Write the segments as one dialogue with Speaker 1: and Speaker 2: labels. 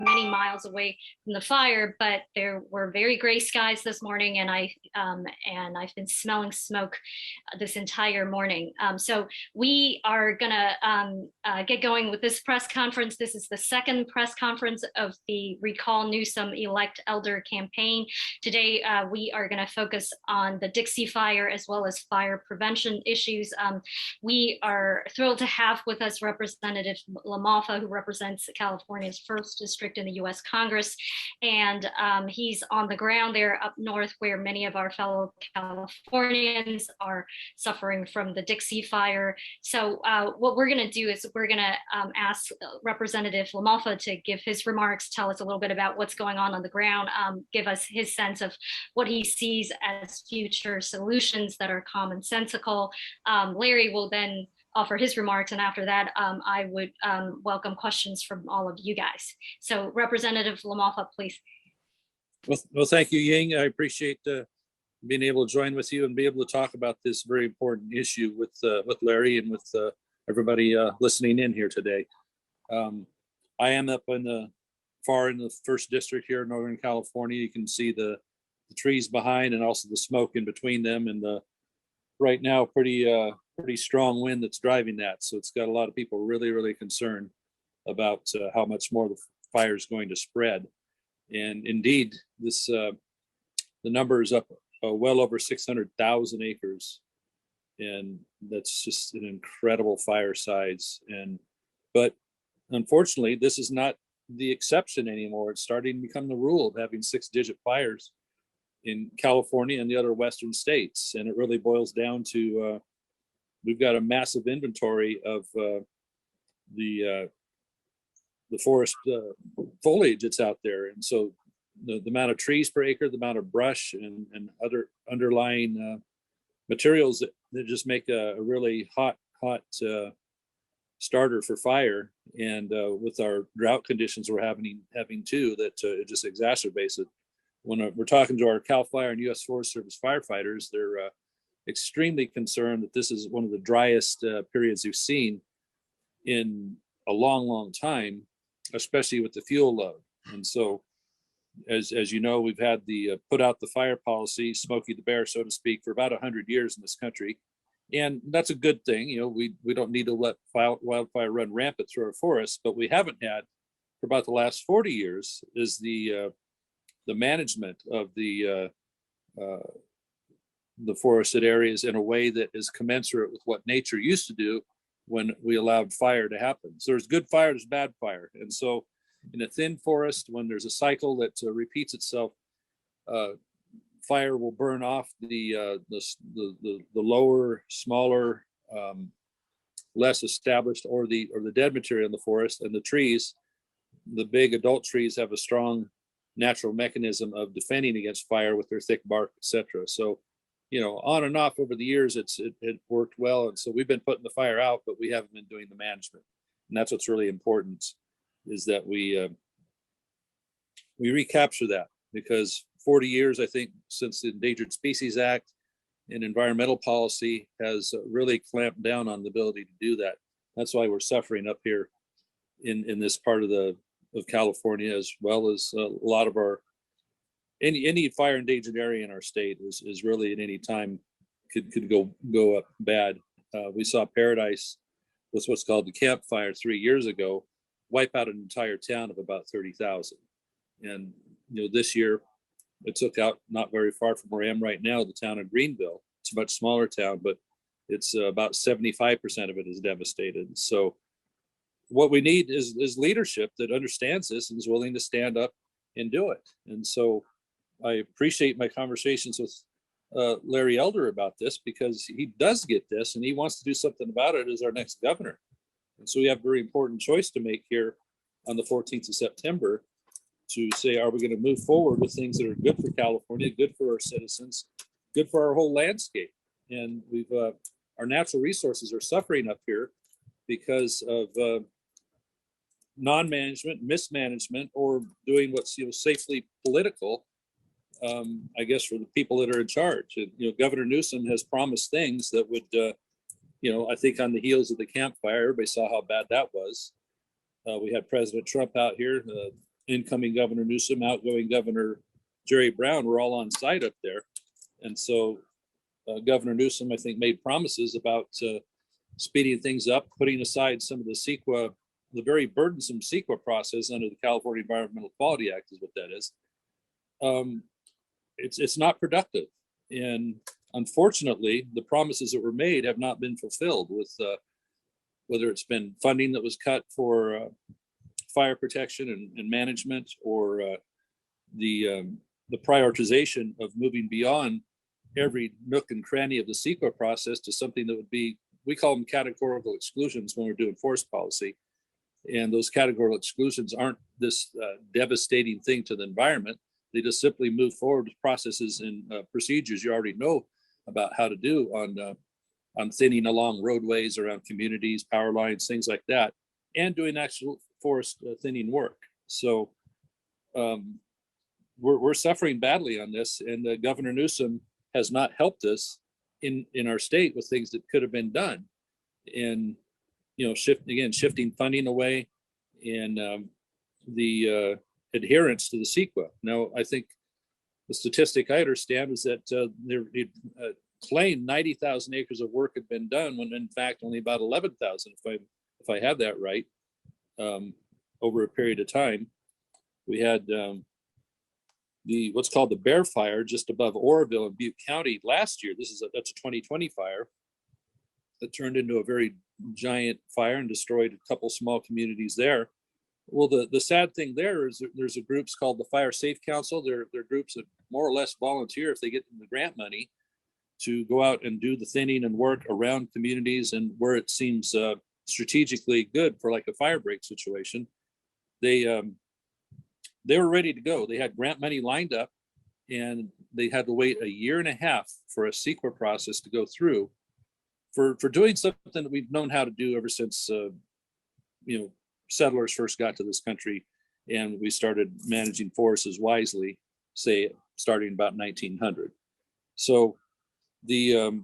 Speaker 1: many miles away from the fire, but there were very gray skies this morning, and I've been smelling smoke this entire morning. So we are gonna get going with this press conference. This is the second press conference of the Recall Newsom Elect Elder campaign. Today we are going to focus on the Dixie fire as well as fire prevention issues. We are thrilled to have with us Representative LaMalfa, who represents California's 1st District in the U.S. Congress. And he's on the ground there up north where many of our fellow Californians are suffering from the Dixie fire. So what we're going to do is we're going to ask Representative LaMalfa to give his remarks, tell us a little bit about what's going on the ground, give us his sense of what he sees as future solutions that are commonsensical. Larry will then offer his remarks, and after that, I would welcome questions from all of you guys. So Representative LaMalfa, please.
Speaker 2: Well, thank you, Ying. I appreciate being able to join with you and be able to talk about this very important issue with Larry and with everybody listening in here today. I am up in the 1st District here in Northern California. You can see the trees behind and also the smoke in between them, and the right now pretty strong wind that's driving that. So it's got a lot of people really concerned about how much more the fire is going to spread. And indeed, this the number is up well over 600,000 acres, and that's just an incredible fire size. But unfortunately, this is not the exception anymore. It's starting to become the rule of having 6-digit fires in California and the other Western states. And it really boils down to we've got a massive inventory of the forest foliage that's out there. And so the amount of trees per acre, the amount of brush and other underlying materials that just make a really hot starter for fire. And with our drought conditions we're having too, that it just exacerbates it. When we're talking to our CAL FIRE and U.S. Forest Service firefighters, they're extremely concerned that this is one of the driest periods we've seen in a long time, especially with the fuel load. And so, as you know, we've had the put out the fire policy, Smokey the Bear, so to speak, for about 100 years in this country. And that's a good thing. You know, we don't need to let wildfire run rampant through our forests, but we haven't had for about the last 40 years is the management of the forested areas in a way that is commensurate with what nature used to do when we allowed fire to happen. So there's good fire, there's bad fire. And so in a thin forest, when there's a cycle that repeats itself, fire will burn off the lower, smaller, less established or the dead material in the forest, and the trees, the big adult trees, have a strong natural mechanism of defending against fire with their thick bark, etc. So, you know, on and off over the years, it worked well, and so we've been putting the fire out, but we haven't been doing the management, and that's what's really important, is that we recapture that, because 40 years, I think, since the Endangered Species Act and environmental policy has really clamped down on the ability to do that. That's why we're suffering up here in this part of California, as well as a lot of our any fire endangered area in our state is really at any time could go up bad. We saw Paradise with what's called the Camp Fire 3 years ago wipe out an entire town of about 30,000. And you know, this year it took out, not very far from where I am right now, the town of Greenville. It's a much smaller town, but it's about 75% of it is devastated. So what we need is leadership that understands this and is willing to stand up and do it. And so I appreciate my conversations with Larry Elder about this, because he does get this and he wants to do something about it as our next governor. And so we have a very important choice to make here on the 14th of September to say, are we going to move forward with things that are good for California, good for our citizens, good for our whole landscape? And we've our natural resources are suffering up here because of non-management, mismanagement, or doing what's safely political. I guess for the people that are in charge. And, Governor Newsom has promised things that would, I think on the heels of the Camp Fire, everybody saw how bad that was. We had President Trump out here incoming Governor Newsom, outgoing Governor Jerry Brown were all on site up there. And so Governor Newsom, I think, made promises about speeding things up, putting aside some of the CEQA, the very burdensome CEQA process under the California Environmental Quality Act is what that is. It's not productive. And unfortunately, the promises that were made have not been fulfilled with whether it's been funding that was cut for fire protection and management, or the prioritization of moving beyond every nook and cranny of the CEQA process to something that would be, we call them categorical exclusions when we're doing forest policy. And those categorical exclusions aren't this devastating thing to the environment. They just simply move forward with processes and procedures you already know about how to do on thinning along roadways, around communities, power lines, things like that, and doing actual forest thinning work. So we're suffering badly on this, and Governor Newsom has not helped us in our state with things that could have been done. And shifting funding away, and the adherence to the CEQA. Now, I think the statistic I understand is that they claimed 90,000 acres of work had been done, when in fact only about 11,000, if I have that right, over a period of time. We had what's called the Bear Fire just above Oroville in Butte County last year. That's a 2020 fire that turned into a very giant fire and destroyed a couple small communities there. Well, the sad thing there is there's a groups called the Fire Safe Council. They're groups that more or less volunteer if they get the grant money to go out and do the thinning and work around communities and where it seems strategically good for like a fire break situation. They were ready to go. They had grant money lined up, and they had to wait a year and a half for a CEQA process to go through for doing something that we've known how to do ever since settlers first got to this country, and we started managing forests wisely, say starting about 1900. So the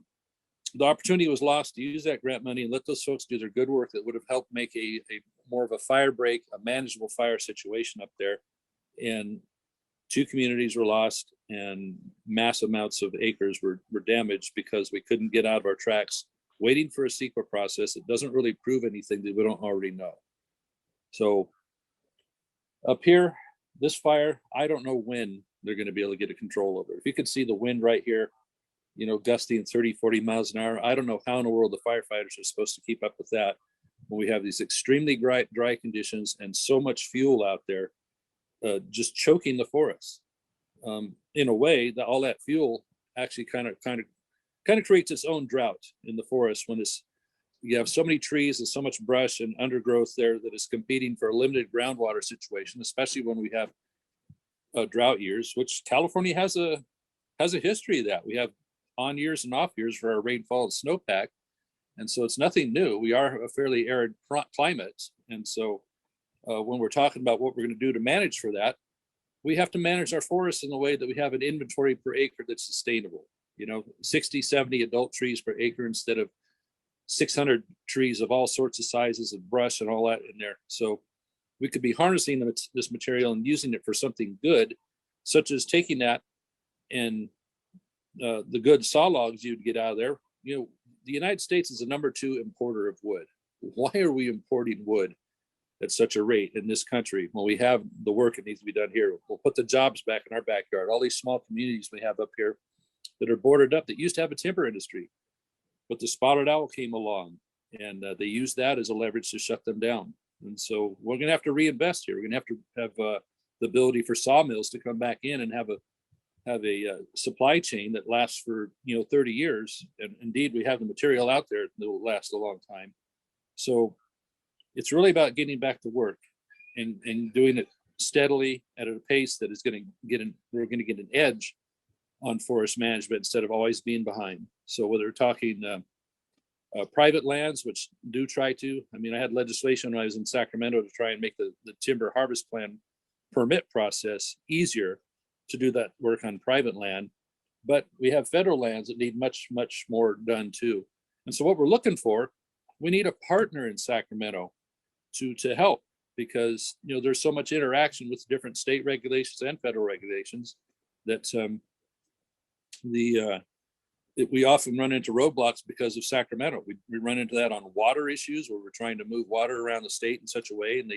Speaker 2: opportunity was lost to use that grant money and let those folks do their good work that would have helped make a more of a fire break, a manageable fire situation up there. And 2 communities were lost, and mass amounts of acres were damaged because we couldn't get out of our tracks waiting for a CEQA process. It doesn't really prove anything that we don't already know. So up here, this fire, I don't know when they're going to be able to get a control over it. If you could see the wind right here, gusting 30, 40 miles an hour, I don't know how in the world the firefighters are supposed to keep up with that when we have these extremely dry conditions and so much fuel out there just choking the forest. In a way, all that fuel actually kind of creates its own drought in the forest when you have so many trees and so much brush and undergrowth there that is competing for a limited groundwater situation, especially when we have drought years, which California has a history of that. We have on years and off years for our rainfall and snowpack, and so it's nothing new. We are a fairly arid climate, and so when we're talking about what we're going to do to manage for that, we have to manage our forests in a way that we have an inventory per acre that's sustainable. 60, 70 adult trees per acre instead of 600 trees of all sorts of sizes of brush and all that in there. So we could be harnessing this material and using it for something good, such as taking that and the good saw logs you'd get out of there. The United States is the #2 importer of wood. Why are we importing wood at such a rate in this country when we have the work that needs to be done here? We'll put the jobs back in our backyard. All these small communities we have up here that are bordered up that used to have a timber industry, but the spotted owl came along, and they used that as a leverage to shut them down. And so we're going to have to reinvest here. We're going to have the ability for sawmills to come back in and have a supply chain that lasts for 30 years. And indeed, we have the material out there that will last a long time. So it's really about getting back to work and doing it steadily at a pace that is we're going to get an edge on forest management instead of always being behind. So whether we're talking private lands, which do try to, I had legislation when I was in Sacramento to try and make the timber harvest plan permit process easier to do that work on private land. But we have federal lands that need much, much more done too. And so what we're looking for, we need a partner in Sacramento to help. because there's so much interaction with different state regulations and federal regulations that we often run into roadblocks because of Sacramento. We run into that on water issues where we're trying to move water around the state in such a way, and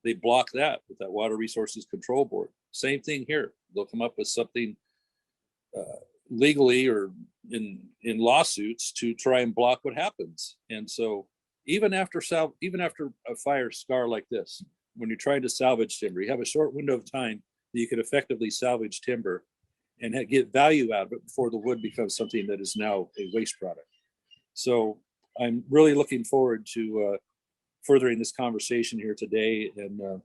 Speaker 2: they block that with that Water Resources Control Board. Same thing here. They'll come up with something legally or in lawsuits to try and block what happens. And so even after a fire scar like this, when you're trying to salvage timber, you have a short window of time that you could effectively salvage timber and get value out of it before the wood becomes something that is now a waste product. So I'm really looking forward to furthering this conversation here today and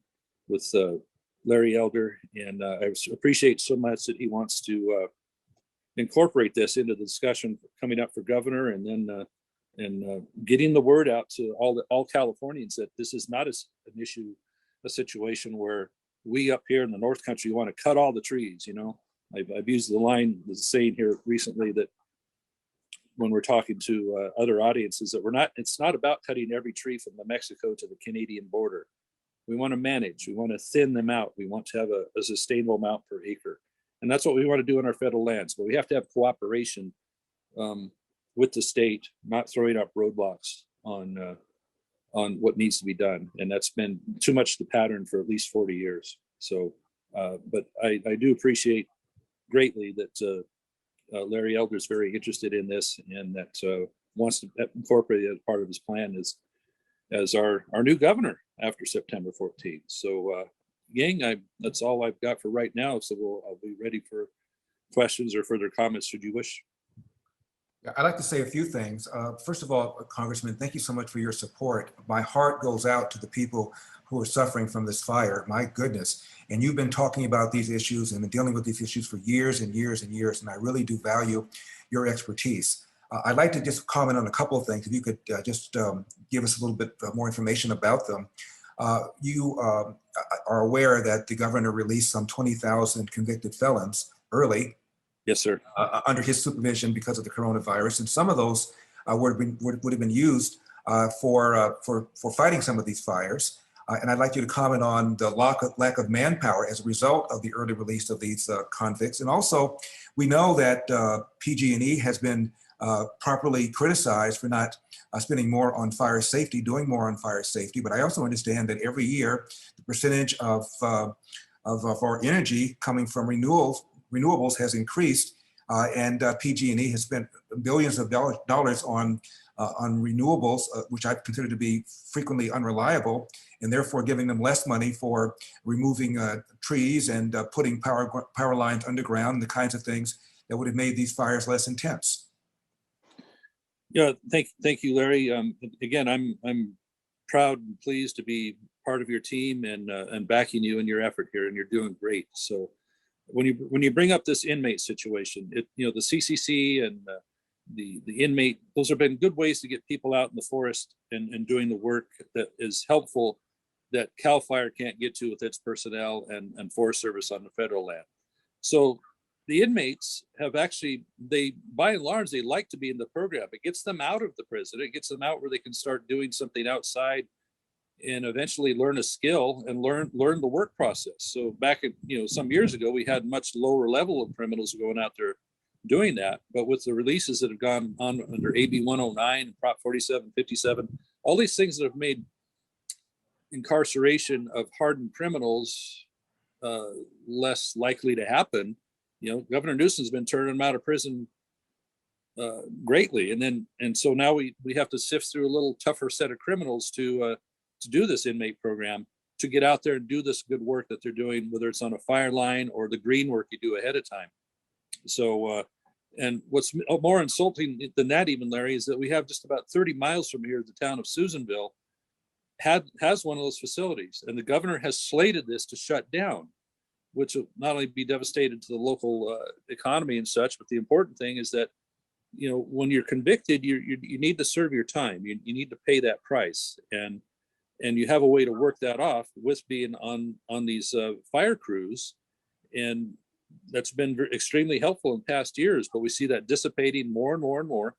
Speaker 2: with Larry Elder. And I appreciate so much that he wants to incorporate this into the discussion coming up for governor, and then getting the word out to all Californians that this is not an issue, a situation where we up here in the North Country want to cut all the trees. I've used the saying here recently that when we're talking to other audiences, that it's not about cutting every tree from the Mexico to the Canadian border. We want to manage, we want to thin them out. We want to have a sustainable amount per acre. And that's what we want to do in our federal lands, but we have to have cooperation with the state, not throwing up roadblocks on what needs to be done. And that's been too much the pattern for at least 40 years. So, but I do appreciate greatly that Larry Elder is very interested in this, and that wants to incorporate it as part of his plan as our new governor after September 14th. So, gang, that's all I've got for right now. So I'll be ready for questions or further comments should you wish.
Speaker 3: I'd like to say a few things. First of all, Congressman, thank you so much for your support. My heart goes out to the people who are suffering from this fire. My goodness. And you've been talking about these issues and been dealing with these issues for years and years and years. And I really do value your expertise. I'd like to just comment on a couple of things. If you could just give us a little bit more information about them. You are aware that the governor released some 20,000 convicted felons early.
Speaker 2: Yes, sir.
Speaker 3: Under his supervision because of the coronavirus, and some of those would have been used for fighting some of these fires. And I'd like you to comment on the lack of manpower as a result of the early release of these convicts. And also, we know that PG&E has been properly criticized for not spending more on fire safety, doing more on fire safety. But I also understand that every year the percentage of our energy coming from renewables has increased, and PG&E has spent billions of dollars on renewables, which I consider to be frequently unreliable, and therefore giving them less money for removing trees and putting power lines underground, the kinds of things that would have made these fires less intense.
Speaker 2: Yeah, thank you, Larry. Again, I'm proud and pleased to be part of your team and backing you in your effort here, and you're doing great. So when you bring up this inmate situation, the CCC and the inmate, those have been good ways to get people out in the forest and doing the work that is helpful that CAL FIRE can't get to with its personnel and Forest Service on the federal land. So the inmates have actually, by and large, they like to be in the program. It gets them out of the prison. It gets them out where they can start doing something outside and eventually learn a skill and learn the work process. So back in, some years ago, we had much lower level of criminals going out there doing that. But with the releases that have gone on under AB 109, Prop 4757, all these things that have made incarceration of hardened criminals less likely to happen, Governor Newsom's been turning them out of prison greatly. And so now we have to sift through a little tougher set of criminals to do this inmate program, to get out there and do this good work that they're doing, whether it's on a fire line or the green work you do ahead of time. So, and what's more insulting than that even, Larry, is that we have just about 30 miles from here, the town of Susanville has one of those facilities, and the governor has slated this to shut down, which will not only be devastating to the local economy and such, but the important thing is that, when you're convicted, you need to serve your time. You need to pay that price, and you have a way to work that off with being on these fire crews, and that's been extremely helpful in past years. But we see that dissipating more and more and more,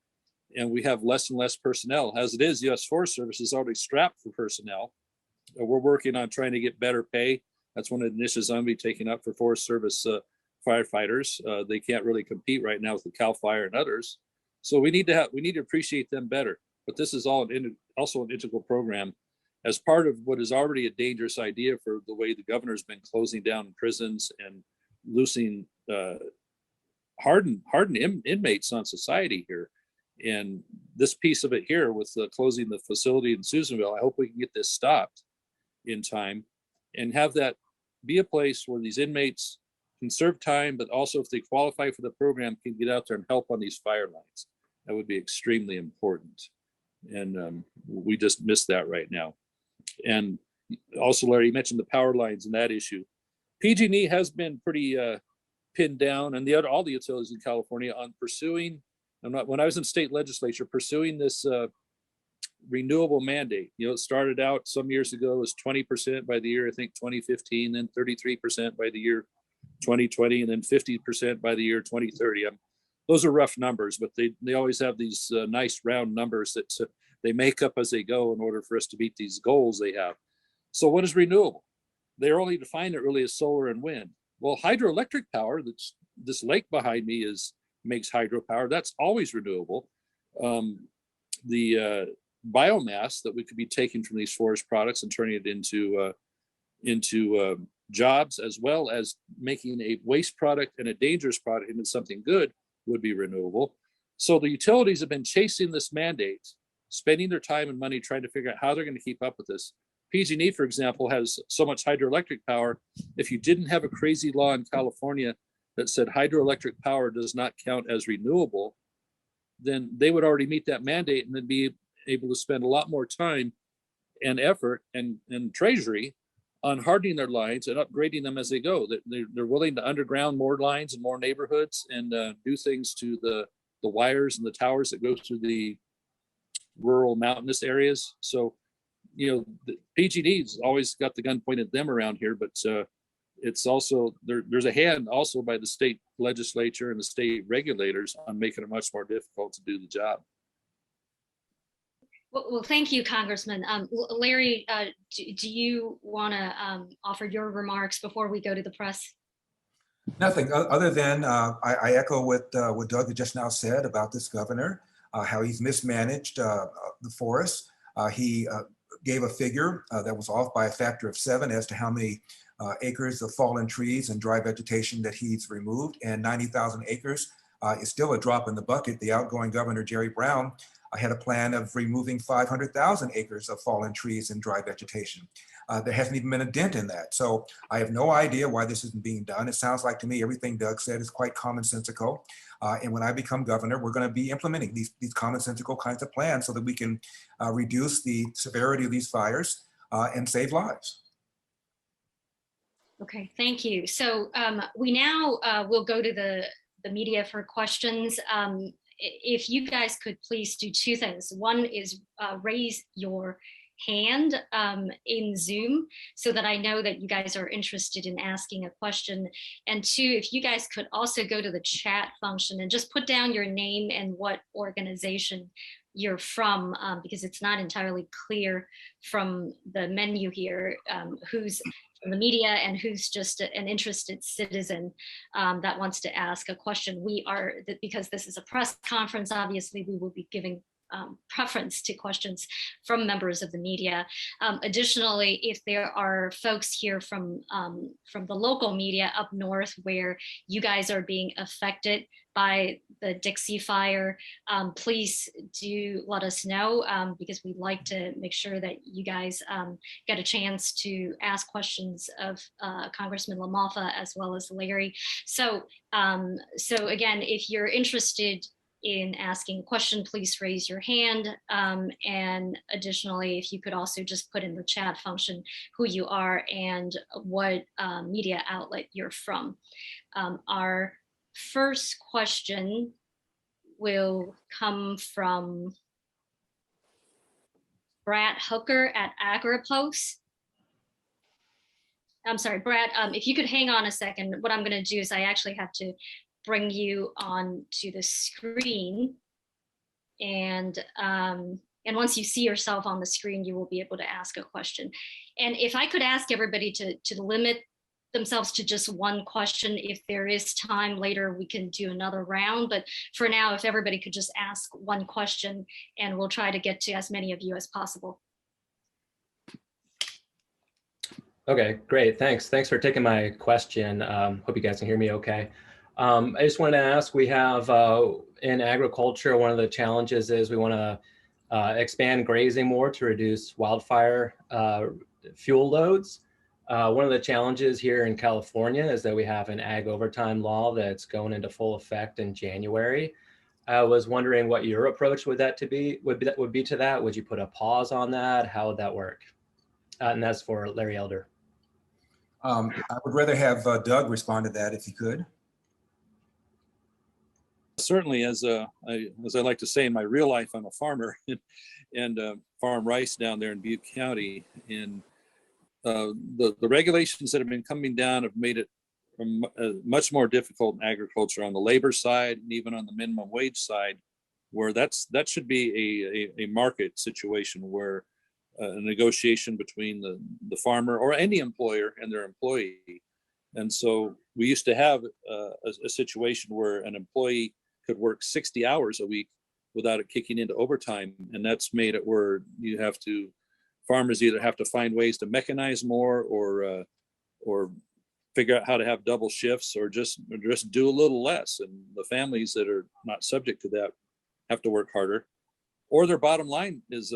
Speaker 2: and we have less and less personnel. As it is, U.S. Forest Service is already strapped for personnel, We're working on trying to get better pay. That's one of the initiatives I'm going to be taking up for Forest Service firefighters. They can't really compete right now with the Cal Fire and others. So we need to appreciate them better. But this is also an integral program as part of what is already a dangerous idea for the way the governor's been closing down prisons and loosing hardened inmates on society here. And this piece of it here with closing the facility in Susanville, I hope we can get this stopped in time and have that be a place where these inmates can serve time, but also if they qualify for the program, can get out there and help on these fire lines. That would be extremely important. And we just missed that right now. And also, Larry, you mentioned the power lines and that issue. PG&E has been pretty pinned down, and all the utilities in California on pursuing. When I was in state legislature, pursuing this renewable mandate. It started out some years ago as 20% by the year, I think 2015, then 33% by the year 2020, and then 50% by the year 2030. Those are rough numbers, but they always have these nice round numbers that they make up as they go in order for us to meet these goals they have. So what is renewable? They're only defined it really as solar and wind. Well, hydroelectric power, this lake behind me makes hydropower. That's always renewable. The biomass that we could be taking from these forest products and turning it into jobs, as well as making a waste product and a dangerous product into something good, would be renewable. So the utilities have been chasing this mandate, spending their time and money trying to figure out how they're going to keep up with this. PG&E, for example, has so much hydroelectric power. If you didn't have a crazy law in California that said hydroelectric power does not count as renewable, then they would already meet that mandate and then be able to spend a lot more time and effort and treasury on hardening their lines and upgrading them as they go. They're willing to underground more lines and more neighborhoods and do things to the wires and the towers that go through the rural mountainous areas. So, the PG&E's always got the gun pointed at them around here, but it's also there's a hand also by the state legislature and the state regulators on making it much more difficult to do the job.
Speaker 1: Well, thank you, Congressman. Larry, do you want to offer your remarks before we go to the press?
Speaker 3: Nothing other than I echo what Doug just now said about this governor, how he's mismanaged the forest. He gave a figure that was off by a factor of 7 as to how many acres of fallen trees and dry vegetation that he's removed, and 90,000 acres is still a drop in the bucket. The outgoing governor, Jerry Brown, had a plan of removing 500,000 acres of fallen trees and dry vegetation. There hasn't even been a dent in that. So I have no idea why this isn't being done. It sounds like to me everything Doug said is quite commonsensical. And when I become governor, we're going to be implementing these commonsensical kinds of plans so that we can reduce the severity of these fires and save lives.
Speaker 1: Okay, thank you. So we now will go to the media for questions. If you guys could please do 2 things. One is raise your hand in Zoom so that I know that you guys are interested in asking a question. And 2, if you guys could also go to the chat function and just put down your name and what organization you're from, because it's not entirely clear from the menu here who's from the media and who's just an interested citizen that wants to ask a question. Because this is a press conference, obviously we will be giving preference to questions from members of the media. Additionally, if there are folks here from the local media up north where you guys are being affected by the Dixie fire, please do let us know because we'd like to make sure that you guys get a chance to ask questions of Congressman LaMalfa as well as Larry. So again, if you're interested in asking a question, please raise your hand. And additionally, if you could also just put in the chat function who you are and what media outlet you're from. Our first question will come from Brad Hooker at AgriPost. I'm sorry, Brad, if you could hang on a second, what I'm going to do is I actually have to bring you on to the screen, and And once you see yourself on the screen, you will be able to ask a question. And if I could ask everybody to limit themselves to just one question. If there is time later, we can do another round. But for now, if everybody could just ask one question, and we'll try to get to as many of you as possible.
Speaker 4: Okay, great. Thanks. Thanks for taking my question. Hope you guys can hear me okay. I just wanted to ask, we have in agriculture, one of the challenges is we want to expand grazing more to reduce wildfire fuel loads. One of the challenges here in California is that we have an ag overtime law that's going into full effect in January. I was wondering what your approach would be to that. Would you put a pause on that? How would that work? And that's for Larry Elder.
Speaker 3: I would rather have Doug respond to that if he could.
Speaker 2: Certainly, as I like to say in my real life, I'm a farmer and farm rice down there in Butte County. And the regulations that have been coming down have made it much more difficult in agriculture on the labor side and even on the minimum wage side, where that should be a market situation where a negotiation between the farmer or any employer and their employee. And so we used to have a situation where an employee could work 60 hours a week without it kicking into overtime. And that's made it where farmers either have to find ways to mechanize more or figure out how to have double shifts or just do a little less. And the families that are not subject to that have to work harder, or their bottom line is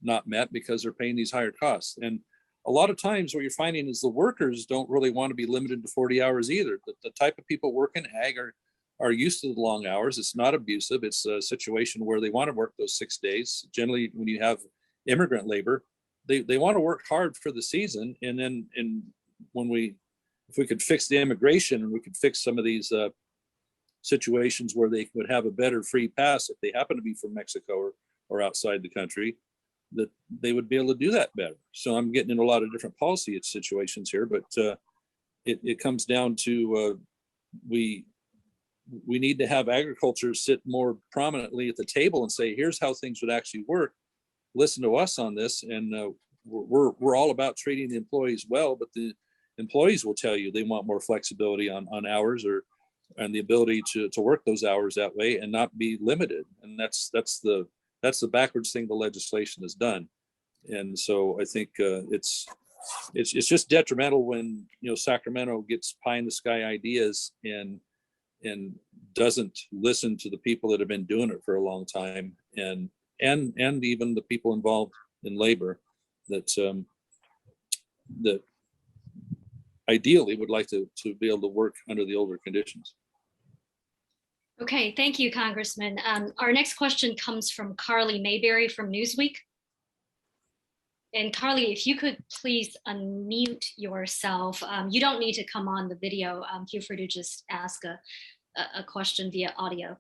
Speaker 2: not met because they're paying these higher costs. And a lot of times what you're finding is the workers don't really want to be limited to 40 hours either. The type of people working ag are used to the long hours. It's not abusive. It's a situation where they want to work those 6 days. Generally, when you have immigrant labor, they want to work hard for the season. And then if we could fix the immigration and we could fix some of these situations where they would have a better free pass if they happen to be from Mexico or outside the country, that they would be able to do that better. So I'm getting in a lot of different policy situations here, but it comes down to we need to have agriculture sit more prominently at the table and say, here's how things would actually work. Listen to us on this. And we're all about treating the employees well, but the employees will tell you they want more flexibility on hours and the ability to work those hours that way and not be limited. And that's the backwards thing the legislation has done. And so I think it's just detrimental when Sacramento gets pie in the sky ideas and doesn't listen to the people that have been doing it for a long time and even the people involved in labor that ideally would like to be able to work under the older conditions.
Speaker 1: Okay, thank you, Congressman. Our next question comes from Carly Mayberry from Newsweek. And Carly, if you could please unmute yourself. You don't need to come on the video. Feel free to just ask a question via audio.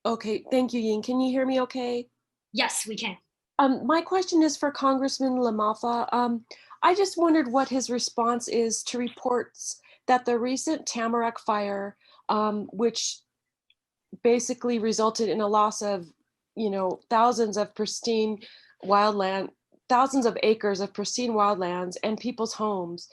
Speaker 5: Okay, thank you, Yin. Can you hear me okay?
Speaker 1: Yes, we can.
Speaker 5: My question is for Congressman LaMalfa. I just wondered what his response is to reports that the recent Tamarack fire, which basically resulted in a loss of, thousands of pristine wildland, thousands of acres of pristine wildlands and people's homes.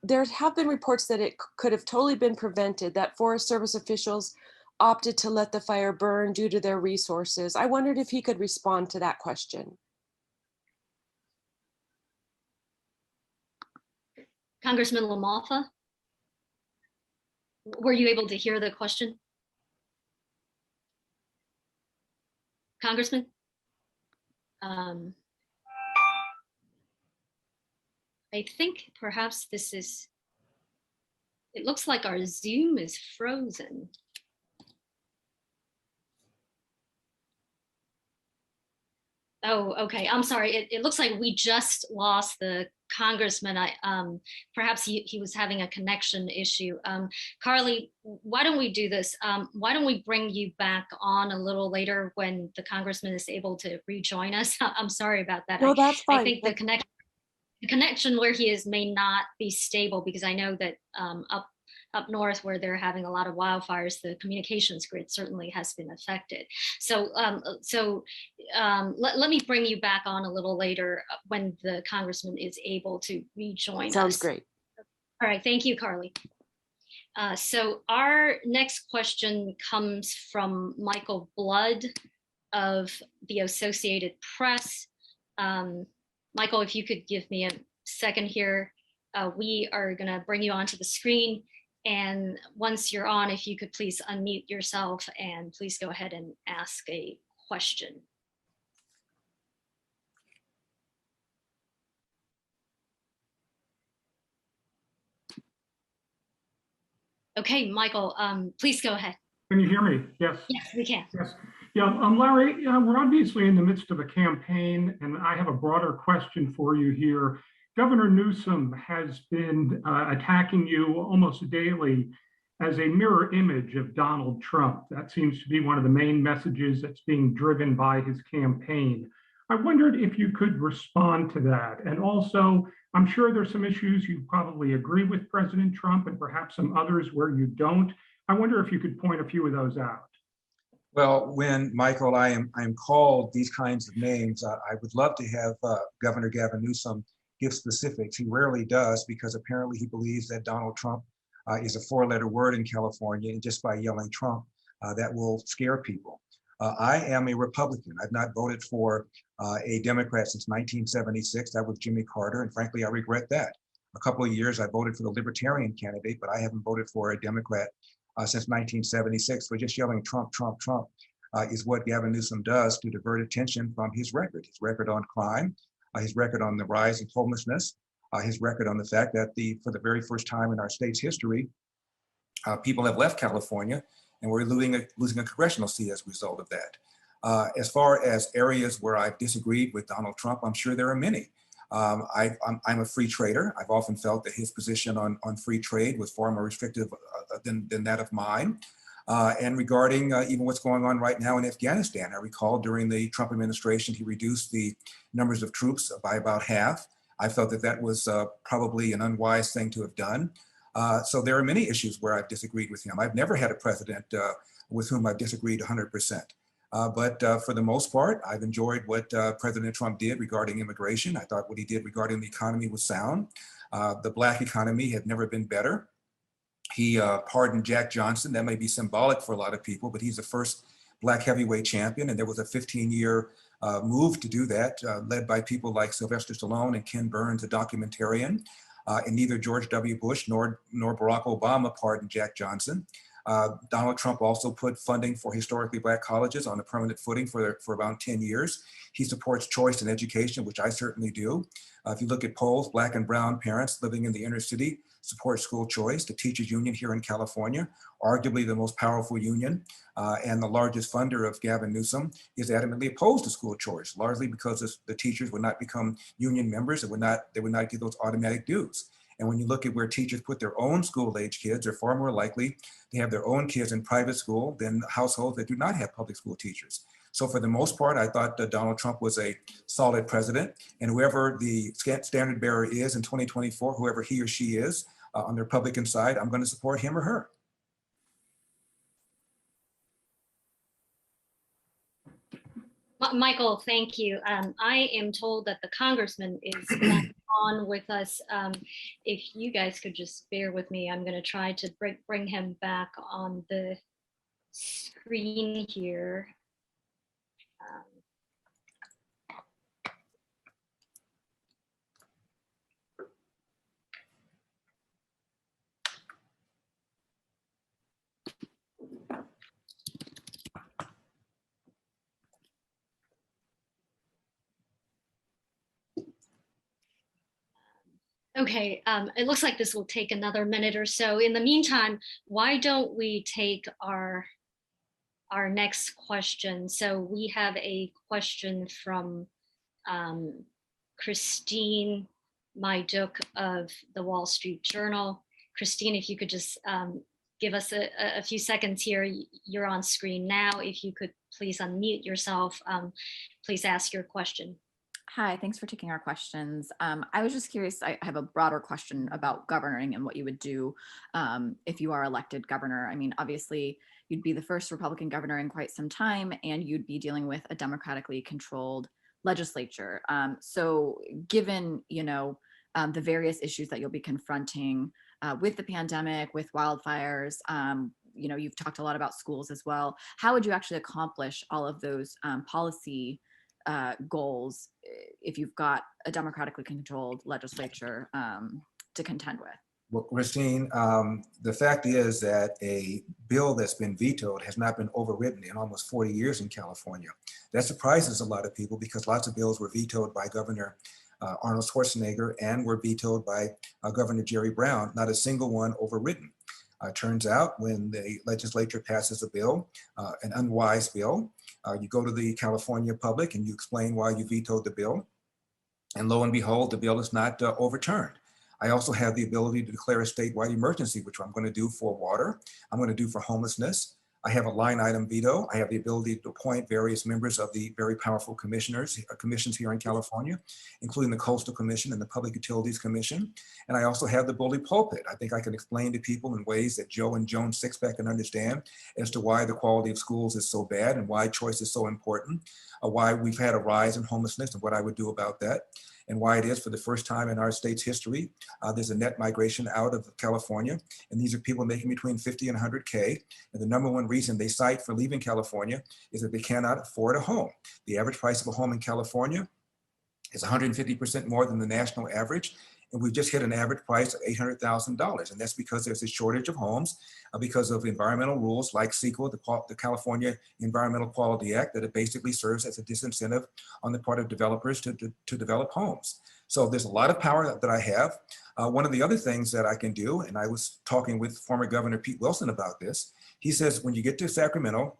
Speaker 5: There have been reports that it could have totally been prevented, that Forest Service officials opted to let the fire burn due to their resources. I wondered if he could respond to that question.
Speaker 1: Congressman LaMalfa, were you able to hear the question? Congressman? I think perhaps it looks like our Zoom is frozen. Oh, okay. I'm sorry. It looks like we just lost the congressman. Perhaps he was having a connection issue. Carly, why don't we do this? Why don't we bring you back on a little later when the congressman is able to rejoin us? I'm sorry about that.
Speaker 5: No, that's fine.
Speaker 1: I think the connection where he is may not be stable, because I know that up north where they're having a lot of wildfires, the communications grid certainly has been affected. So, let me bring you back on a little later when the congressman is able to rejoin us.
Speaker 5: Sounds great.
Speaker 1: All right, thank you, Carly. So our next question comes from Michael Blood of the Associated Press. Michael, if you could give me a second here, we are going to bring you onto the screen. And once you're on, if you could please unmute yourself and please go ahead and ask a question. Okay, Michael, please go ahead.
Speaker 6: Can you hear me? Yes.
Speaker 1: Yes, we can.
Speaker 6: Yes. Yeah, Larry, we're obviously in the midst of a campaign, and I have a broader question for you here. Governor Newsom has been attacking you almost daily as a mirror image of Donald Trump. That seems to be one of the main messages that's being driven by his campaign. I wondered if you could respond to that. And also, I'm sure there's some issues you probably agree with President Trump and perhaps some others where you don't. I wonder if you could point a few of those out.
Speaker 3: Well, when Michael, I am called these kinds of names, I would love to have Governor Gavin Newsom give specifics. He rarely does because apparently he believes that Donald Trump is a four-letter word in California, and just by yelling Trump, that will scare people. I am a Republican. I've not voted for a Democrat since 1976. That was Jimmy Carter, and frankly, I regret that. A couple of years I voted for the Libertarian candidate, but I haven't voted for a Democrat since 1976. So just yelling Trump, Trump, Trump is what Gavin Newsom does to divert attention from his record on crime, his record on the rise of homelessness, his record on the fact that for the very first time in our state's history, people have left California and we're losing a congressional seat as a result of that. As far as areas where I've disagreed with Donald Trump, I'm sure there are many. I'm a free trader. I've often felt that his position on free trade was far more restrictive than that of mine. And regarding even what's going on right now in Afghanistan, I recall during the Trump administration, he reduced the numbers of troops by about half. I felt that that was probably an unwise thing to have done. So there are many issues where I've disagreed with him. I've never had a president with whom I've disagreed 100%. But for the most part, I've enjoyed what President Trump did regarding immigration. I thought what he did regarding the economy was sound. The Black economy had never been better. He pardoned Jack Johnson. That may be symbolic for a lot of people, but he's the first Black heavyweight champion. And there was a 15-year move to do that, led by people like Sylvester Stallone and Ken Burns, a documentarian. And neither George W. Bush nor Barack Obama pardoned Jack Johnson. Donald Trump also put funding for historically Black colleges on a permanent footing for about 10 years. He supports choice in education, which I certainly do. If you look at polls, Black and brown parents living in the inner city support school choice. The teachers union here in California, arguably the most powerful union and the largest funder of Gavin Newsom, is adamantly opposed to school choice, largely because the teachers would not become union members. They would not get those automatic dues. And when you look at where teachers put their own school-age kids, they're far more likely to have their own kids in private school than households that do not have public school teachers. So for the most part, I thought that Donald Trump was a solid president, and whoever the standard bearer is in 2024, whoever he or she is on the Republican side, I'm going to support him or her.
Speaker 1: Michael, thank you. I am told that the congressman is on with us. If you guys could just bear with me, I'm going to try to bring him back on the screen here. Okay, it looks like this will take another minute or so. In the meantime, why don't we take our next question? So we have a question from Christine Majduk of the Wall Street Journal. Christine, if you could just give us a few seconds here. You're on screen now. If you could please unmute yourself, please ask your question.
Speaker 7: Hi, thanks for taking our questions. I was just curious, I have a broader question about governing and what you would do if you are elected governor. I mean, obviously, you'd be the first Republican governor in quite some time, and you'd be dealing with a democratically controlled legislature. So given, the various issues that you'll be confronting with the pandemic, with wildfires, you've talked a lot about schools as well. How would you actually accomplish all of those policy goals if you've got a democratically controlled legislature to contend with?
Speaker 3: Well, Christine, the fact is that a bill that's been vetoed has not been overridden in almost 40 years in California. That surprises a lot of people because lots of bills were vetoed by Governor Arnold Schwarzenegger and were vetoed by Governor Jerry Brown, not a single one overridden. Turns out when the legislature passes a bill, an unwise bill, you go to the California public and you explain why you vetoed the bill. And lo and behold, the bill is not overturned. I also have the ability to declare a statewide emergency, which I'm going to do for water. I'm going to do for homelessness. I have a line item veto. I have the ability to appoint various members of the very powerful commissions here in California, including the Coastal Commission and the Public Utilities Commission. And I also have the bully pulpit. I think I can explain to people in ways that Joe and Joan Sixpack can understand as to why the quality of schools is so bad and why choice is so important, why we've had a rise in homelessness and what I would do about that, and why it is for the first time in our state's history, there's a net migration out of California. And these are people making between 50 and 100K. And the number one reason they cite for leaving California is that they cannot afford a home. The average price of a home in California is 150% more than the national average. And we've just hit an average price of $800,000. And that's because there's a shortage of homes because of environmental rules like CEQA, the California Environmental Quality Act, that it basically serves as a disincentive on the part of developers to develop homes. So there's a lot of power that I have. One of the other things that I can do, and I was talking with former Governor Pete Wilson about this, he says, when you get to Sacramento,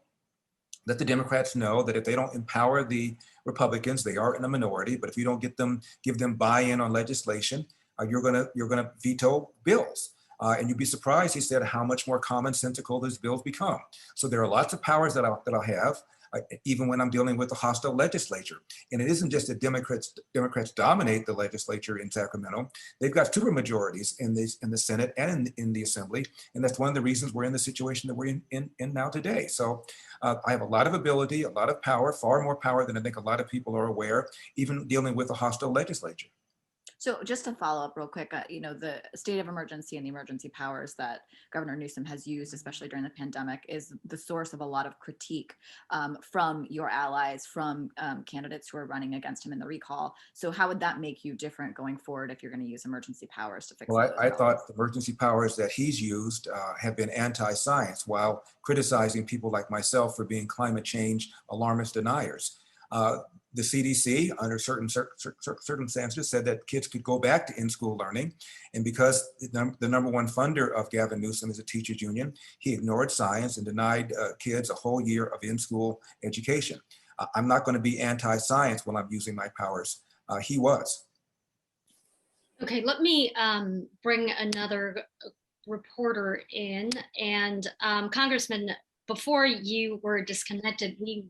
Speaker 3: let the Democrats know that if they don't empower the Republicans, they are in a minority, but if you don't give them buy-in on legislation, you're gonna veto bills. And you'd be surprised, he said, how much more commonsensical those bills become. So there are lots of powers that I'll have, even when I'm dealing with a hostile legislature. And it isn't just that Democrats dominate the legislature in Sacramento. They've got super majorities in the Senate and in the Assembly. And that's one of the reasons we're in the situation that we're in now today. So I have a lot of ability, a lot of power, far more power than I think a lot of people are aware, even dealing with a hostile legislature.
Speaker 7: So just to follow up real quick, the state of emergency and the emergency powers that Governor Newsom has used, especially during the pandemic, is the source of a lot of critique from your allies, from candidates who are running against him in the recall. So how would that make you different going forward if you're going to use emergency powers to fix it?
Speaker 3: Well, I thought the emergency powers that he's used have been anti-science while criticizing people like myself for being climate change alarmist deniers. The CDC, under certain circumstances, said that kids could go back to in-school learning. And because the number one funder of Gavin Newsom is a teachers union, he ignored science and denied kids a whole year of in-school education. I'm not going to be anti-science when I'm using my powers. He was.
Speaker 1: Okay, let me bring another reporter in. And Congressman, before you were disconnected, you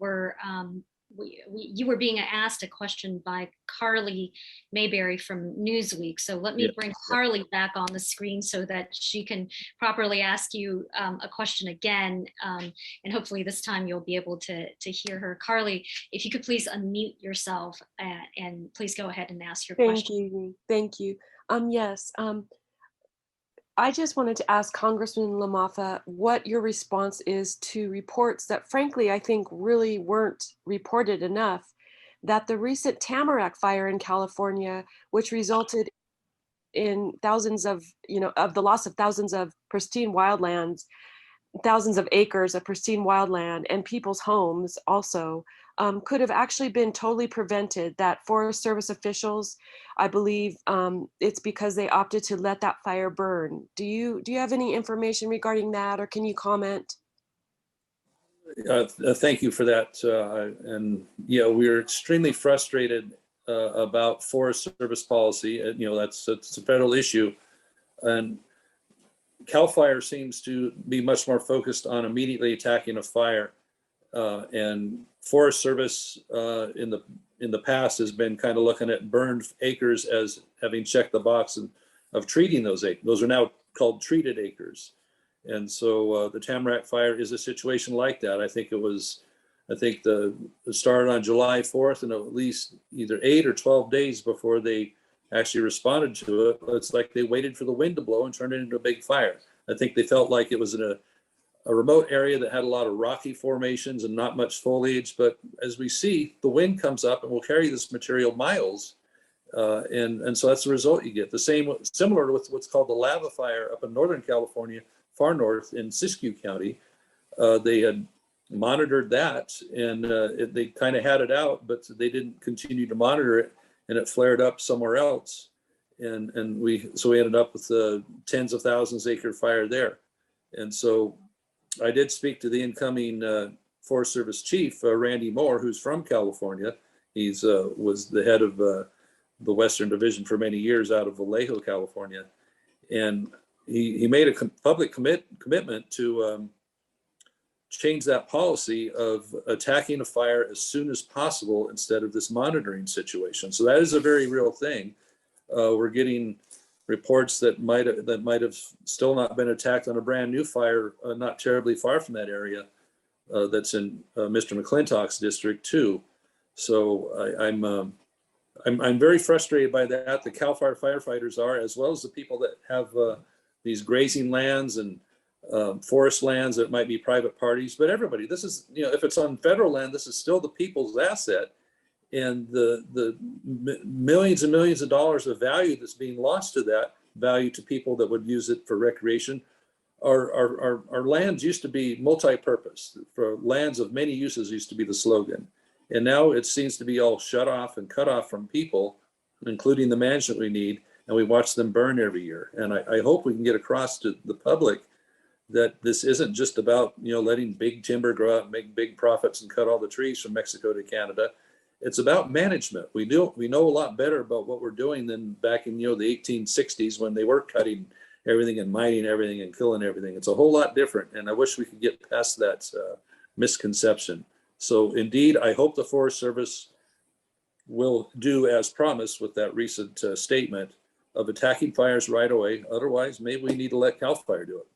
Speaker 1: were being asked a question by Carly Mayberry from Newsweek. So let me bring Carly back on the screen so that she can properly ask you a question again. And hopefully this time you'll be able to hear her. Carly, if you could please unmute yourself and please go ahead and ask your question.
Speaker 5: Thank you. Yes. I just wanted to ask Congressman LaMatha what your response is to reports that, frankly, I think really weren't reported enough, that the recent Tamarack fire in California, which resulted in thousands of the loss of thousands of pristine wildlands, thousands of acres of pristine wildland, and people's homes also, could have actually been totally prevented. That Forest Service officials, I believe it's because they opted to let that fire burn. Do you have any information regarding that, or can you comment?
Speaker 2: Thank you for that. And yeah, we're extremely frustrated about Forest Service policy. That's a federal issue. And CAL FIRE seems to be much more focused on immediately attacking a fire. And Forest Service in the in the past has been kind of looking at burned acres as having checked the box of treating those acres. Those are now called treated acres. And so the Tamarack fire is a situation like that. I think it started on July 4th, and at least either 8 or 12 days before they actually responded to it. It's like they waited for the wind to blow and turned it into a big fire. I think they felt like it was in a remote area that had a lot of rocky formations and not much foliage. But as we see, the wind comes up and will carry this material miles. And so that's the result you get. Similar with what's called the lava fire up in Northern California, far north in Siskiyou County. They had monitored that, and they kind of had it out, but they didn't continue to monitor it, and it flared up somewhere else. And we ended up with a tens of thousands acre fire there. And so I did speak to the incoming Forest Service chief, Randy Moore, who's from California. He's was the head of the Western Division for many years out of Vallejo, California. And he made a public commitment to change that policy of attacking a fire as soon as possible instead of this monitoring situation. So that is a very real thing. We're getting reports that might have still not been attacked on a brand new fire, not terribly far from that area, that's in Mr. McClintock's district too. So I'm very frustrated by that. The CAL FIRE firefighters are, as well as the people that have these grazing lands and forest lands that might be private parties. But everybody, this is, if it's on federal land, this is still the people's asset. And the millions and millions of dollars of value that's being lost to that value to people that would use it for recreation. Our lands used to be multi-purpose. For lands of many uses used to be the slogan. And now it seems to be all shut off and cut off from people, including the management we need, and we watch them burn every year. And I hope we can get across to the public that this isn't just about, letting big timber grow out and make big profits and cut all the trees from Mexico to Canada. It's about management. We know a lot better about what we're doing than back in, the 1860s when they were cutting everything and mining everything and killing everything. It's a whole lot different. And I wish we could get past that misconception. So indeed, I hope the Forest Service will do as promised with that recent statement of attacking fires right away. Otherwise, maybe we need to let CAL FIRE do it.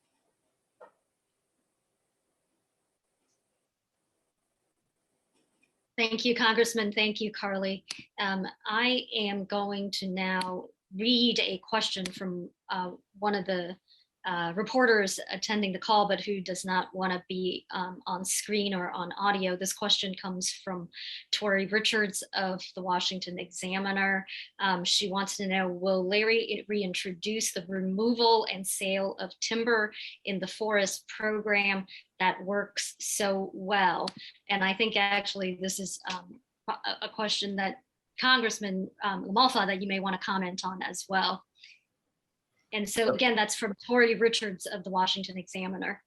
Speaker 1: Thank you, Congressman. Thank you, Carly. I am going to now read a question from one of the reporters attending the call, but who does not want to be on screen or on audio. This question comes from Tori Richards of the Washington Examiner. She wants to know, will Larry reintroduce the removal and sale of timber in the forest program that works so well? And I think actually this is a question that Congressman LaMalfa that you may want to comment on as well. And so again, that's from Tori Richards of the Washington Examiner.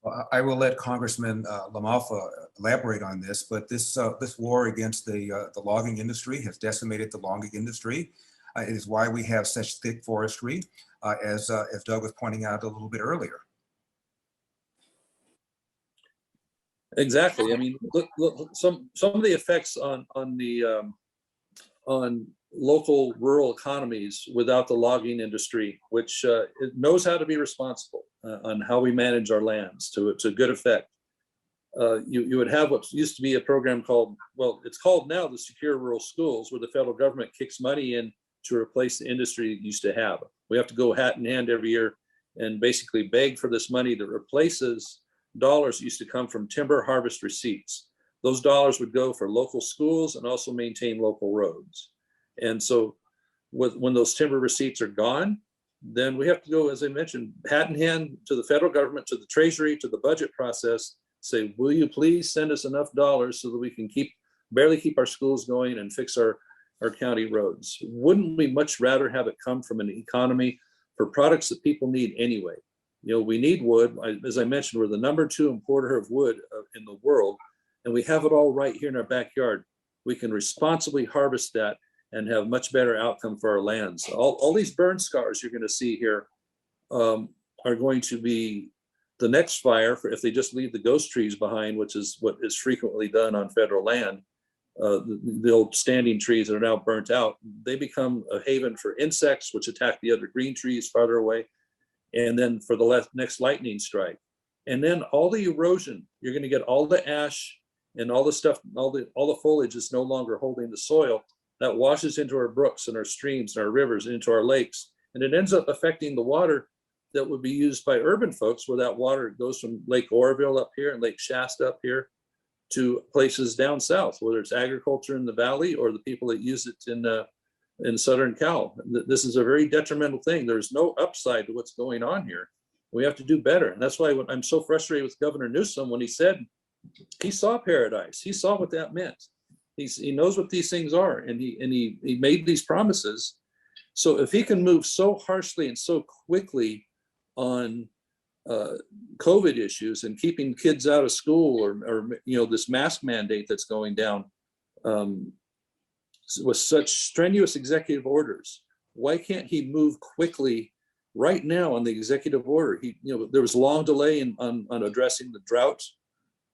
Speaker 3: Well, I will let Congressman LaMalfa elaborate on this, but this war against the logging industry has decimated the logging industry. It is why we have such thick forestry, as Doug was pointing out a little bit earlier.
Speaker 2: Exactly. I mean, look, some of the effects on local rural economies without the logging industry, which it knows how to be responsible on how we manage our lands to good effect. You would have what used to be a program called, well, it's called now the Secure Rural Schools, where the federal government kicks money in to replace the industry it used to have. We have to go hat in hand every year and basically beg for this money that replaces dollars that used to come from timber harvest receipts. Those dollars would go for local schools and also maintain local roads. And so when those timber receipts are gone, then we have to go, as I mentioned, hat in hand to the federal government, to the Treasury, to the budget process, say, will you please send us enough dollars so that we can barely keep our schools going and fix our county roads? Wouldn't we much rather have it come from an economy for products that people need anyway? We need wood. As I mentioned, we're the #2 importer of wood in the world, and we have it all right here in our backyard. We can responsibly harvest that and have much better outcome for our lands. All these burn scars you're going to see here are going to be the next fire if they just leave the ghost trees behind, which is what is frequently done on federal land. the old standing trees that are now burnt out, they become a haven for insects, which attack the other green trees farther away. And then for the next lightning strike. And then all the erosion, you're going to get all the ash and all the stuff, all the foliage is no longer holding the soil. That washes into our brooks and our streams and our rivers and into our lakes. And it ends up affecting the water that would be used by urban folks, where that water goes from Lake Oroville up here and Lake Shasta up here to places down south, whether it's agriculture in the valley or the people that use it in Southern Cal. This is a very detrimental thing. There's no upside to what's going on here. We have to do better. And that's why I'm so frustrated with Governor Newsom when he said he saw paradise. He saw what that meant. He knows what these things are, and he made these promises. So if he can move so harshly and so quickly on COVID issues and keeping kids out of school, or this mask mandate that's going down, with such strenuous executive orders, why can't he move quickly right now on the executive order? There was long delay on addressing the drought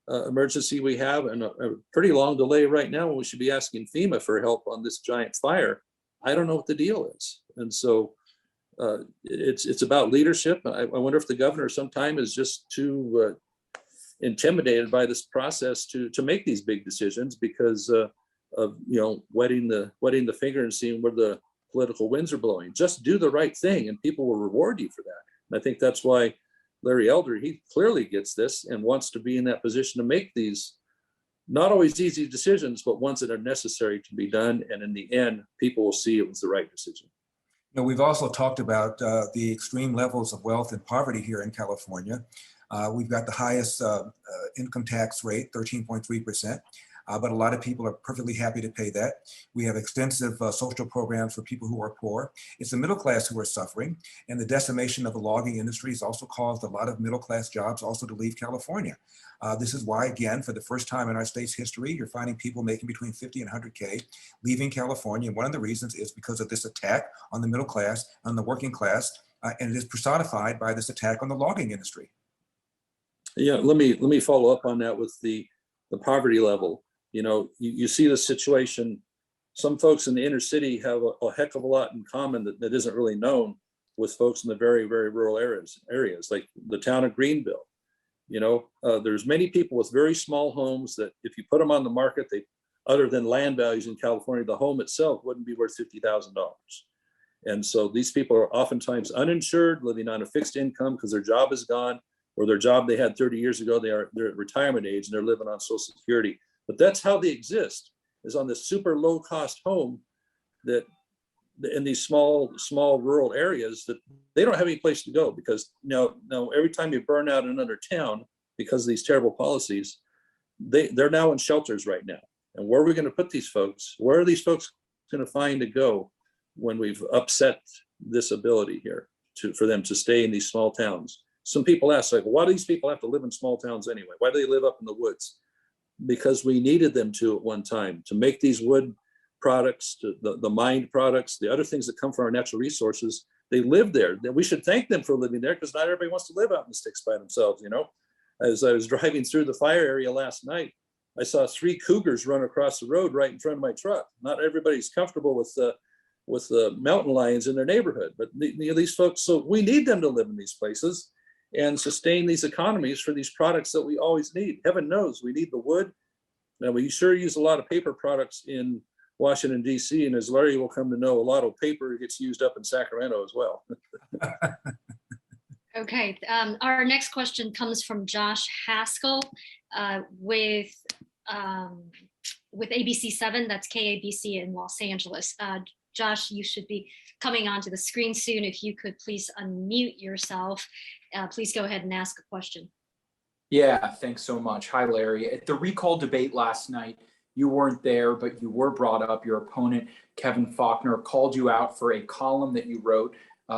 Speaker 2: emergency we have, and a pretty long delay right now when we should be asking FEMA for help on this giant fire. I don't know what the deal is. And so it's about leadership. I wonder if the governor sometime is just too intimidated by this process to make these big decisions because of wetting the finger and seeing where the political winds are blowing. Just do the right thing and people will reward you for that. And I think that's why Larry Elder, he clearly gets this and wants to be in that position to make these not always easy decisions, but ones that are necessary to be done. And in the end, people will see it was the right decision.
Speaker 3: We've also talked about the extreme levels of wealth and poverty here in California. We've got the highest income tax rate, 13.3%. But a lot of people are perfectly happy to pay that. We have extensive social programs for people who are poor. It's the middle class who are suffering, and the decimation of the logging industry has also caused a lot of middle class jobs also to leave California. This is why, again, for the first time in our state's history, you're finding people making between 50 and 100K leaving California. And one of the reasons is because of this attack on the middle class, on the working class, and it is personified by this attack on the logging industry.
Speaker 2: Yeah, let me follow up on that with the poverty level. You see the situation. Some folks in the inner city have a heck of a lot in common that isn't really known with folks in the very, very rural areas like the town of Greenville. There's many people with very small homes that if you put them on the market, other than land values in California, the home itself wouldn't be worth $50,000. And so these people are oftentimes uninsured, living on a fixed income because their job is gone, or their job they had 30 years ago, they're at retirement age and they're living on Social Security. But that's how they exist, is on this super low cost home that in these small rural areas that they don't have any place to go because now every time you burn out another town because of these terrible policies, they're now in shelters right now. And where are we going to put these folks? Where are these folks going to find to go when we've upset this ability here for them to stay in these small towns? Some people ask, like, why do these people have to live in small towns anyway? Why do they live up in the woods? Because we needed them to at one time to make these wood products, the mined products, the other things that come from our natural resources. They live there. We should thank them for living there because not everybody wants to live out in the sticks by themselves. As I was driving through the fire area last night, I saw 3 cougars run across the road right in front of my truck. Not everybody's comfortable with the mountain lions in their neighborhood, but these folks. So we need them to live in these places and sustain these economies for these products that we always need. Heaven knows we need the wood. Now, we sure use a lot of paper products in Washington, D.C., and as Larry will come to know, a lot of paper gets used up in Sacramento as well.
Speaker 1: Okay, our next question comes from Josh Haskell with ABC7, that's KABC in Los Angeles. Josh, you should be coming onto the screen soon. If you could please unmute yourself. Please go ahead and ask a question.
Speaker 8: Yeah, thanks so much. Hi, Larry. At the recall debate last night, you weren't there, but you were brought up. Your opponent, Kevin Faulkner, called you out for a column that you wrote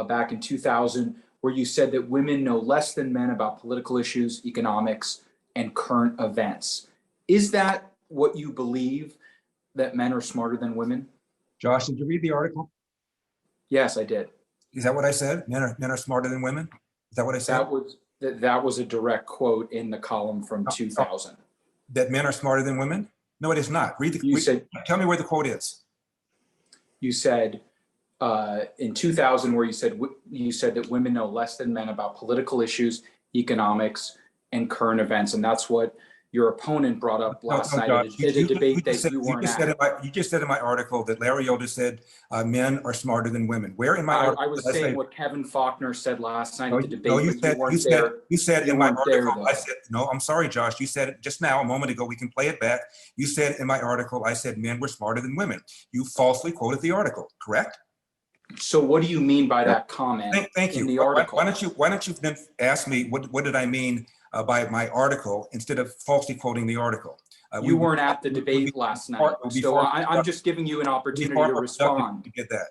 Speaker 8: back in 2000, where you said that women know less than men about political issues, economics, and current events. Is that what you believe, that men are smarter than women?
Speaker 3: Josh, did you read the article?
Speaker 8: Yes, I did.
Speaker 3: Is that what I said? Men are smarter than women? Is that what I said?
Speaker 8: That was a direct quote in the column from 2000.
Speaker 3: That men are smarter than women? No, it is not. Tell me where the quote is.
Speaker 8: You said in 2000, where you said that women know less than men about political issues, economics, and current events, and that's what your opponent brought up last night at a debate that you weren't at.
Speaker 3: You just said in my article that Larry Elder said men are smarter than women. Where in my article?
Speaker 8: I was saying what Kevin Faulkner said last night at the debate,
Speaker 3: no,
Speaker 8: you
Speaker 3: said in my article,
Speaker 8: I
Speaker 3: said, no, I'm sorry, Josh, you said it just now, a moment ago, we can play it back. You said in my article, I said men were smarter than women. You falsely quoted the article, correct?
Speaker 8: So what do you mean by that comment?
Speaker 3: Thank you.
Speaker 8: In the article?
Speaker 3: Why don't you then ask me what did I mean by my article instead of falsely quoting the article?
Speaker 8: You weren't at the debate last night, so I'm just giving you an opportunity to respond.
Speaker 3: To get that.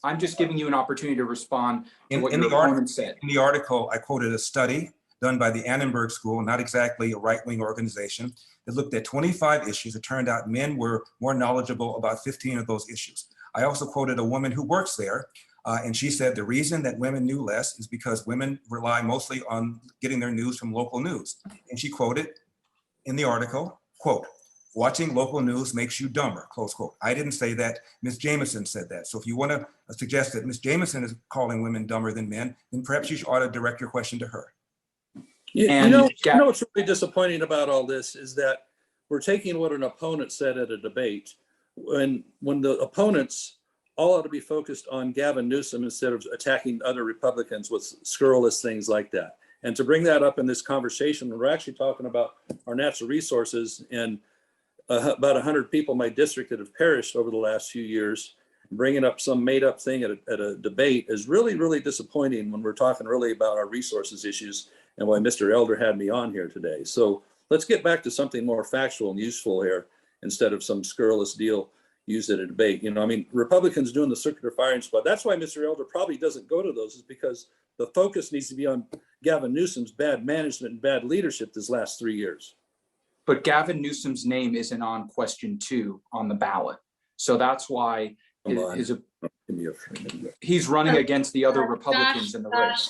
Speaker 8: I'm just giving you an opportunity to respond to what your
Speaker 3: opponent
Speaker 8: said.
Speaker 3: In the article, I quoted a study done by the Annenberg School, not exactly a right-wing organization, that looked at 25 issues. It turned out men were more knowledgeable about 15 of those issues. I also quoted a woman who works there, and she said the reason that women knew less is because women rely mostly on getting their news from local news. And she quoted in the article, quote, "Watching local news makes you dumber," close quote. I didn't say that. Ms. Jameson said that. So if you want to suggest that Ms. Jameson is calling women dumber than men, then perhaps you ought to direct your question to her.
Speaker 2: You know what's really disappointing about all this is that we're taking what an opponent said at a debate when the opponents all ought to be focused on Gavin Newsom instead of attacking other Republicans with scurrilous things like that. And to bring that up in this conversation, we're actually talking about our natural resources and about 100 people in my district that have perished over the last few years. Bringing up some made up thing at a debate is really, really disappointing when we're talking really about our resources issues and why Mr. Elder had me on here today. So let's get back to something more factual and useful here instead of some scurrilous deal used at a debate. You know, I mean, Republicans doing the circular firing squad. That's why Mr. Elder probably doesn't go to those, is because the focus needs to be on Gavin Newsom's bad management and bad leadership this last 3 years.
Speaker 8: But Gavin Newsom's name isn't on question 2 on the ballot. So that's why he's running against the other Republicans in the race.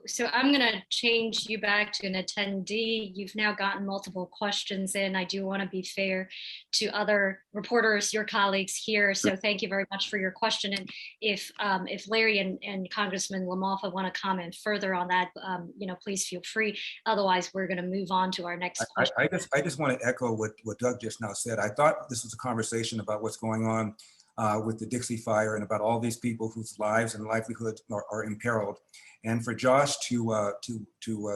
Speaker 1: So I'm going to change you back to an attendee. You've now gotten multiple questions in. I do want to be fair to other reporters, your colleagues here. So thank you very much for your question. And if Larry and Congressman LaMalfa want to comment further on that, please feel free. Otherwise, we're going to move on to our next question.
Speaker 3: I just want to echo what Doug just now said. I thought this was a conversation about what's going on with the Dixie fire and about all these people whose lives and livelihoods are imperiled. And for Josh to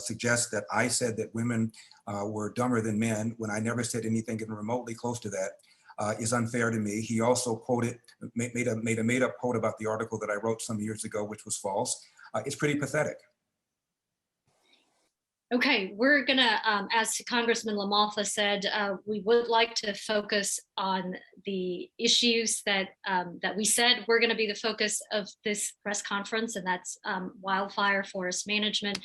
Speaker 3: suggest that I said that women were dumber than men when I never said anything even remotely close to that is unfair to me. He also made a made up quote about the article that I wrote some years ago, which was false. It's pretty pathetic.
Speaker 1: Okay, we're gonna, as Congressman LaMalfa said, we would like to focus on the issues that we said were gonna be the focus of this press conference, and that's wildfire forest management.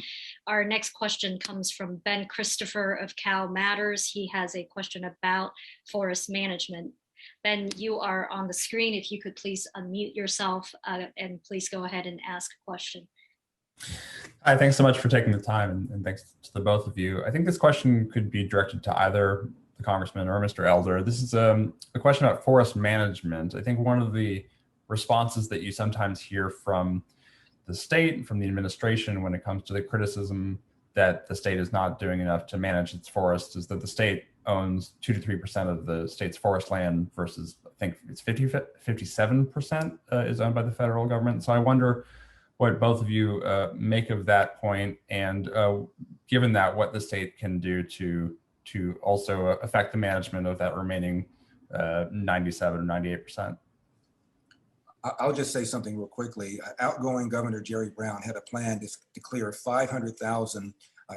Speaker 1: Our next question comes from Ben Christopher of Cal Matters. He has a question about forest management. Ben, you are on the screen. If you could please unmute yourself and please go ahead and ask a question.
Speaker 9: Hi, thanks so much for taking the time, and thanks to the both of you. I think this question could be directed to either the Congressman or Mr. Elder. This is a question about forest management. I think one of the responses that you sometimes hear from the state and from the administration when it comes to the criticism that the state is not doing enough to manage its forests is that the state owns 2 to 3% of the state's forest land versus, I think it's 57% is owned by the federal government. So I wonder what both of you make of that point, and given that, what the state can do to also affect the management of that remaining 97 or 98%.
Speaker 3: I'll just say something real quickly. Outgoing Governor Jerry Brown had a plan to clear 500,000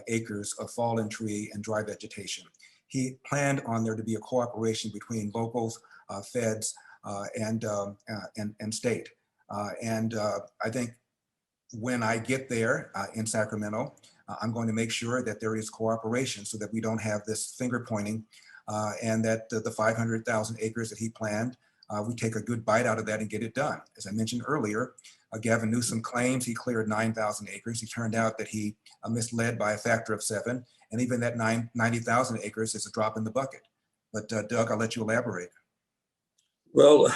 Speaker 3: acres of fallen tree and dry vegetation. He planned on there to be a cooperation between locals, feds, and state. I think when I get there in Sacramento, I'm going to make sure that there is cooperation so that we don't have this finger pointing and that the 500,000 acres that he planned, we take a good bite out of that and get it done. As I mentioned earlier, Gavin Newsom claims he cleared 9,000 acres. He turned out that he misled by a factor of 7, and even that 90,000 acres is a drop in the bucket. But Doug, I'll let you elaborate.
Speaker 2: Well,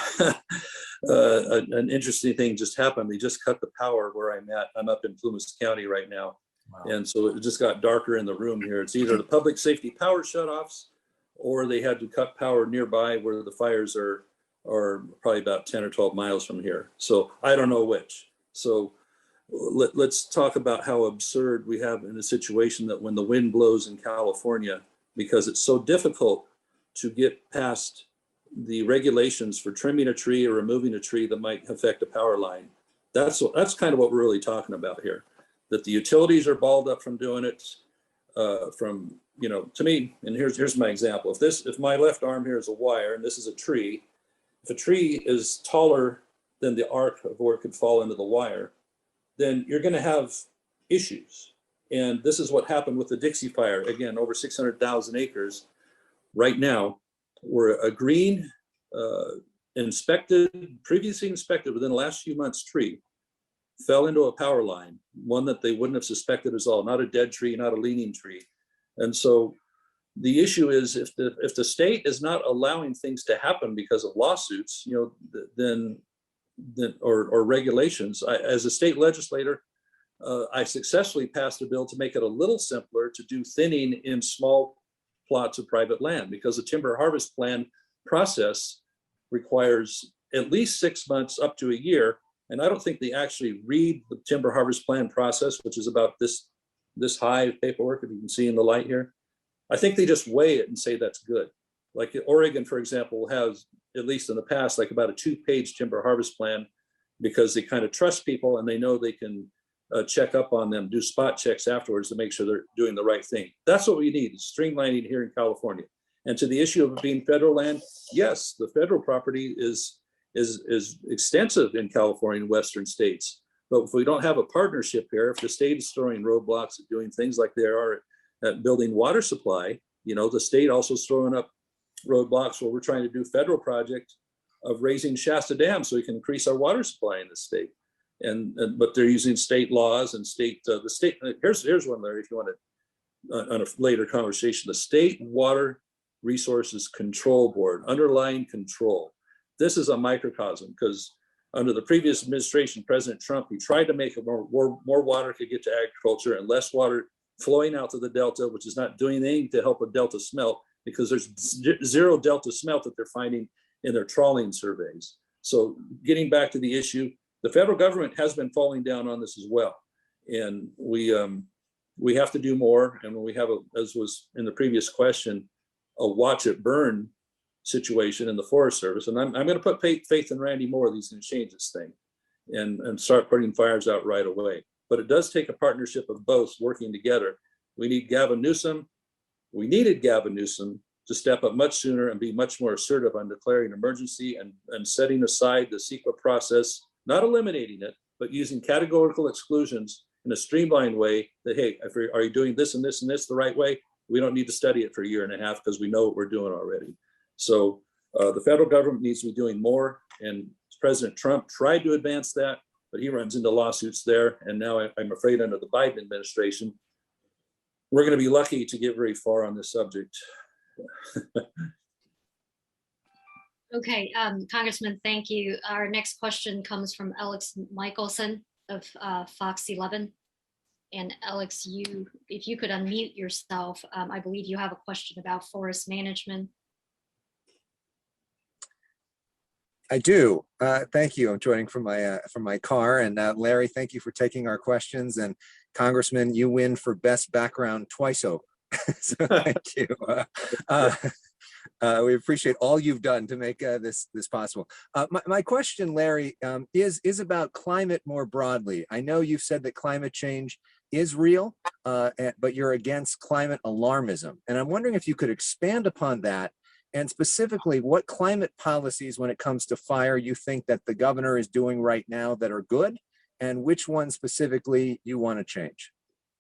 Speaker 2: an interesting thing just happened. They just cut the power where I'm at. I'm up in Plumas County right now. Wow. And so it just got darker in the room here. It's either the public safety power shutoffs, or they had to cut power nearby where the fires are probably about 10 or 12 miles from here. So I don't know which. So let's talk about how absurd we have in a situation that when the wind blows in California, because it's so difficult to get past the regulations for trimming a tree or removing a tree that might affect a power line. That's kind of what we're really talking about here. That the utilities are balled up from doing it. To me, and here's my example. If my left arm here is a wire and this is a tree, if a tree is taller than the arc of where it could fall into the wire, then you're going to have issues. And this is what happened with the Dixie fire. Again, over 600,000 acres right now. Were a green, previously inspected within the last few months tree, fell into a power line, one that they wouldn't have suspected as all, not a dead tree, not a leaning tree. And so the issue is if the state is not allowing things to happen because of lawsuits, then or regulations. As a state legislator, I successfully passed a bill to make it a little simpler to do thinning in small plots of private land, because the timber harvest plan process requires at least 6 months up to a year. And I don't think they actually read the timber harvest plan process, which is about this high of paperwork, if you can see in the light here. I think they just weigh it and say that's good. Like Oregon, for example, has, at least in the past, like about a 2-page timber harvest plan, because they kind of trust people and they know they can check up on them, do spot checks afterwards to make sure they're doing the right thing. That's what we need, is streamlining here in California. And to the issue of it being federal land, yes, the federal property is extensive in California and Western states. But if we don't have a partnership here, if the state is throwing roadblocks at doing things like they are at building water supply, the state also is throwing up roadblocks where we're trying to do federal project of raising Shasta Dam so we can increase our water supply in the state. But they're using state laws and the state. Here's one, Larry, if you want to, on a later conversation, the State Water Resources Control Board, underlying control. This is a microcosm, because under the previous administration, President Trump, he tried to make more water could get to agriculture and less water flowing out to the Delta, which is not doing anything to help a Delta smelt, because there's zero Delta smelt that they're finding in their trawling surveys. So getting back to the issue, the federal government has been falling down on this as well. And we have to do more. And when we have, as was in the previous question, a watch it burn situation in the Forest Service. And I'm going to put faith in Randy Moore. He's going to change this thing and start putting fires out right away. But it does take a partnership of both working together. We needed Gavin Newsom to step up much sooner and be much more assertive on declaring emergency and setting aside the CEQA process, not eliminating it, but using categorical exclusions in a streamlined way that, hey, are you doing this and this and this the right way? We don't need to study it for a year and a half because we know what we're doing already. So the federal government needs to be doing more. And President Trump tried to advance that, but he runs into lawsuits there. And now I'm afraid under the Biden administration, we're going to be lucky to get very far on this subject.
Speaker 1: Okay, Congressman, thank you. Our next question comes from Alex Michelson of Fox 11. And Alex, if you could unmute yourself, I believe you have a question about forest management.
Speaker 10: I do. Thank you. I'm joining from my car. And Larry, thank you for taking our questions. And Congressman, you win for best background twice over. So thank you. We appreciate all you've done to make this possible. My question, Larry, is about climate more broadly. I know you've said that climate change is real, but you're against climate alarmism. And I'm wondering if you could expand upon that, and specifically what climate policies when it comes to fire you think that the governor is doing right now that are good, and which ones specifically you want to change.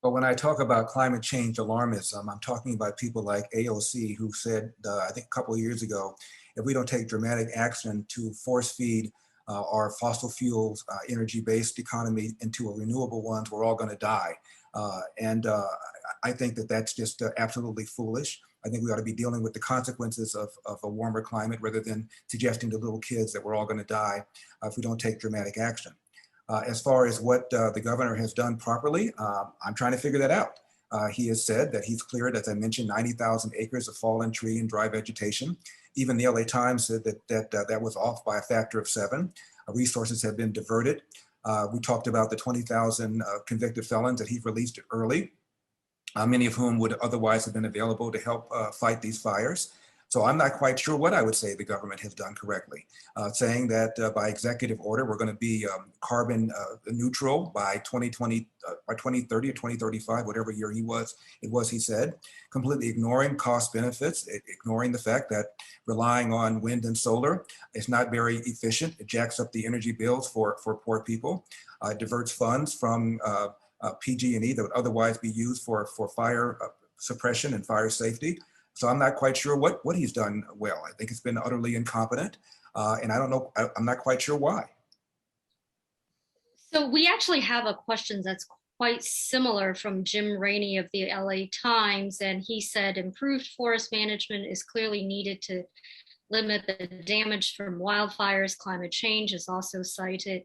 Speaker 3: But when I talk about climate change alarmism, I'm talking about people like AOC, who said, I think a couple of years ago, if we don't take dramatic action to force feed our fossil fuels, energy-based economy into a renewable ones, we're all going to die. I think that that's just absolutely foolish. I think we ought to be dealing with the consequences of a warmer climate rather than suggesting to little kids that we're all going to die if we don't take dramatic action. As far as what the governor has done properly, I'm trying to figure that out. He has said that he's cleared, as I mentioned, 90,000 acres of fallen tree and dry vegetation. Even the LA Times said that was off by a factor of 7. Resources have been diverted. We talked about the 20,000 convicted felons that he released early, many of whom would otherwise have been available to help fight these fires. So I'm not quite sure what I would say the government has done correctly. Saying that by executive order, we're going to be carbon neutral by 2020, by 2030 or 2035, whatever year he said, completely ignoring cost benefits, ignoring the fact that relying on wind and solar is not very efficient. It jacks up the energy bills for poor people, diverts funds from PG&E that would otherwise be used for fire suppression and fire safety. So I'm not quite sure what he's done well. I think it's been utterly incompetent, and I don't know, I'm not quite sure why.
Speaker 1: So we actually have a question that's quite similar from Jim Rainey of the LA Times, and he said improved forest management is clearly needed to limit the damage from wildfires. Climate change is also cited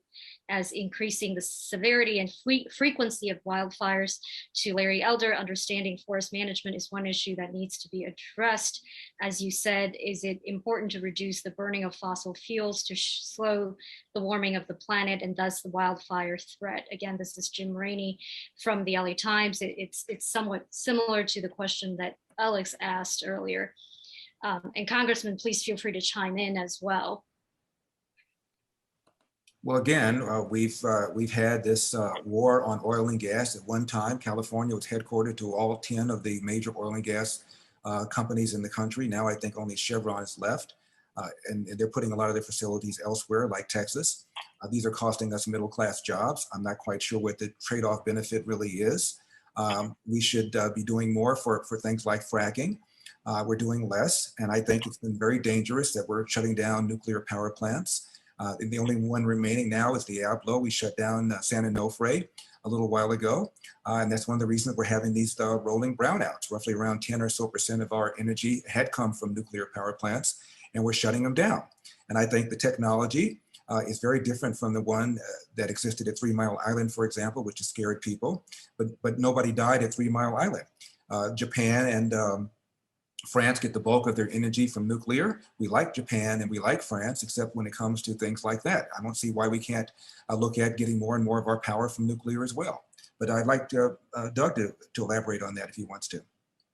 Speaker 1: as increasing the severity and frequency of wildfires. To Larry Elder, understanding forest management is one issue that needs to be addressed. As you said, is it important to reduce the burning of fossil fuels to slow the warming of the planet and thus the wildfire threat? Again, this is Jim Rainey from the LA Times. It's somewhat similar to the question that Alex asked earlier. And Congressman, please feel free to chime in as well.
Speaker 3: Well, again, we've had this war on oil and gas. At one time, California was headquartered to all 10 of the major oil and gas companies in the country. Now I think only Chevron is left, and they're putting a lot of their facilities elsewhere, like Texas. These are costing us middle-class jobs. I'm not quite sure what the trade-off benefit really is. We should be doing more for things like fracking. We're doing less, and I think it's been very dangerous that we're shutting down nuclear power plants. The only one remaining now is Diablo. We shut down San Onofre a little while ago, and that's one of the reasons we're having these rolling brownouts. Roughly around 10% or so of our energy had come from nuclear power plants, and we're shutting them down. And I think the technology is very different from the one that existed at 3 Mile Island, for example, which has scared people, but nobody died at 3 Mile Island. Japan and France get the bulk of their energy from nuclear. We like Japan and we like France, except when it comes to things like that. I don't see why we can't look at getting more and more of our power from nuclear as well. But I'd like Doug to elaborate on that if he wants to.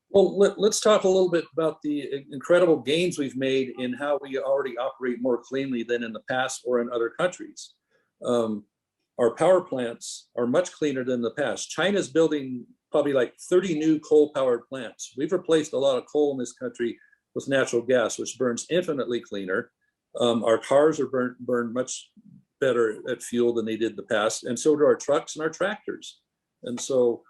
Speaker 2: Well, let's talk a little bit about the incredible gains we've made in how we already operate more cleanly than in the past or in other countries. Our power plants are much cleaner than the past. China's building probably like 30 new coal-powered plants. We've replaced a lot of coal in this country with natural gas, which burns infinitely cleaner. Our cars are burned much better at fuel than they did in the past, and so do our trucks and our tractors. And so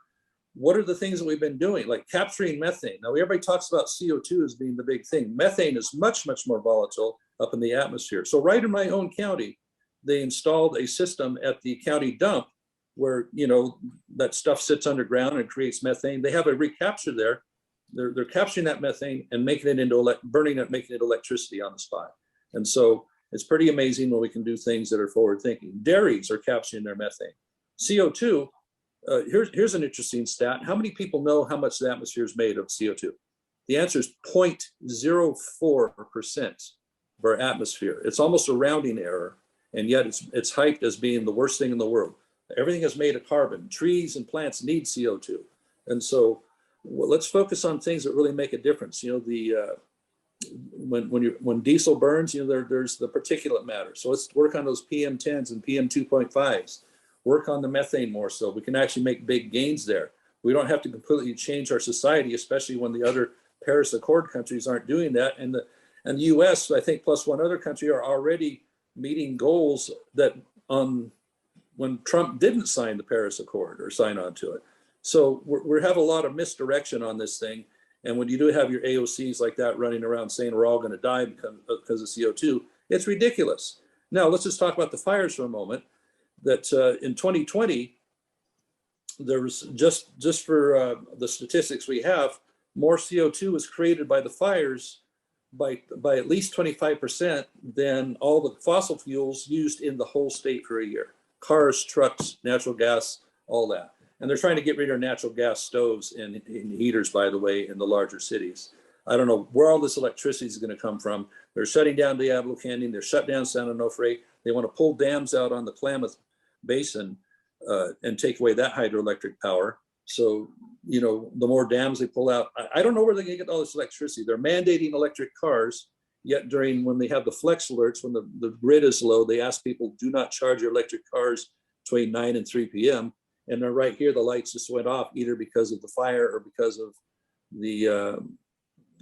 Speaker 2: what are the things that we've been doing? Like capturing methane. Now, everybody talks about CO2 as being the big thing. Methane is much, much more volatile up in the atmosphere. So right in my own county, they installed a system at the county dump where, you know, that stuff sits underground and creates methane. They have a recapture there. They're capturing that methane and making it into burning it, making it electricity on the spot. And so it's pretty amazing when we can do things that are forward thinking. Dairies are capturing their methane. CO2, here's an interesting stat. How many people know how much the atmosphere is made of CO2? The answer is 0.04% of our atmosphere. It's almost a rounding error, and yet it's hyped as being the worst thing in the world. Everything is made of carbon. Trees and plants need CO2. And so let's focus on things that really make a difference. You know, when diesel burns, you know, there's the particulate matter. So let's work on those PM10s and PM2.5s. Work on the methane more so. We can actually make big gains there. We don't have to completely change our society, especially when the other Paris Accord countries aren't doing that. And the US, I think, plus one other country are already meeting goals that when Trump didn't sign the Paris Accord or sign on to it. So we have a lot of misdirection on this thing. And when you do have your AOCs like that running around saying we're all going to die because of CO2, it's ridiculous. Now, let's just talk about the fires for a moment. That in 2020, there was just for the statistics we have, more CO2 was created by the fires by at least 25% than all the fossil fuels used in the whole state for a year. Cars, trucks, natural gas, all that. And they're trying to get rid of natural gas stoves and heaters, by the way, in the larger cities. I don't know where all this electricity is going to come from. They're shutting down Diablo Canyon. They're shut down San Onofre. They want to pull dams out on the Klamath Basin and take away that hydroelectric power. So, you know, the more dams they pull out, I don't know where they're going to get all this electricity. They're mandating electric cars, yet when they have the flex alerts, when the grid is low, they ask people, do not charge your electric cars between 9 and 3 p.m. And they're right here, the lights just went off either because of the fire or because of the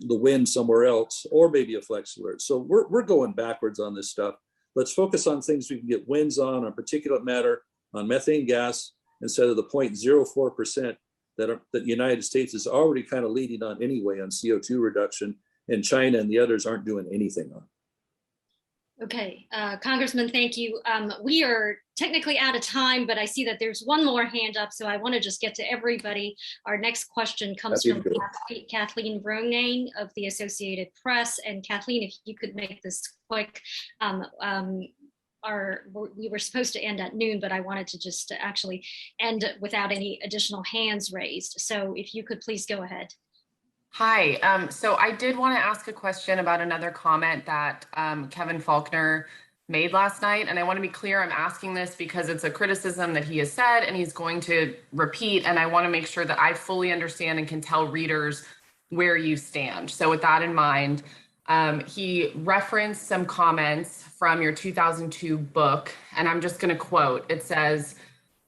Speaker 2: wind somewhere else, or maybe a flex alert. So we're going backwards on this stuff. Let's focus on things we can get wins on particulate matter, on methane gas, instead of the 0.04% that the United States is already kind of leading on anyway on CO2 reduction, and China and the others aren't doing anything on.
Speaker 1: Okay, Congressman, thank you. We are technically out of time, but I see that there's one more hand up, so I want to just get to everybody. Our next question comes from Kathleen Ronayne of the Associated Press. And Kathleen, if you could make this quick, we were supposed to end at noon, but I wanted to just actually end without any additional hands raised. So if you could please go ahead.
Speaker 11: Hi, so I did want to ask a question about another comment that Kevin Faulconer made last night. And I want to be clear, I'm asking this because it's a criticism that he has said and he's going to repeat. And I want to make sure that I fully understand and can tell readers where you stand. So with that in mind, he referenced some comments from your 2002 book, and I'm just going to quote. It says,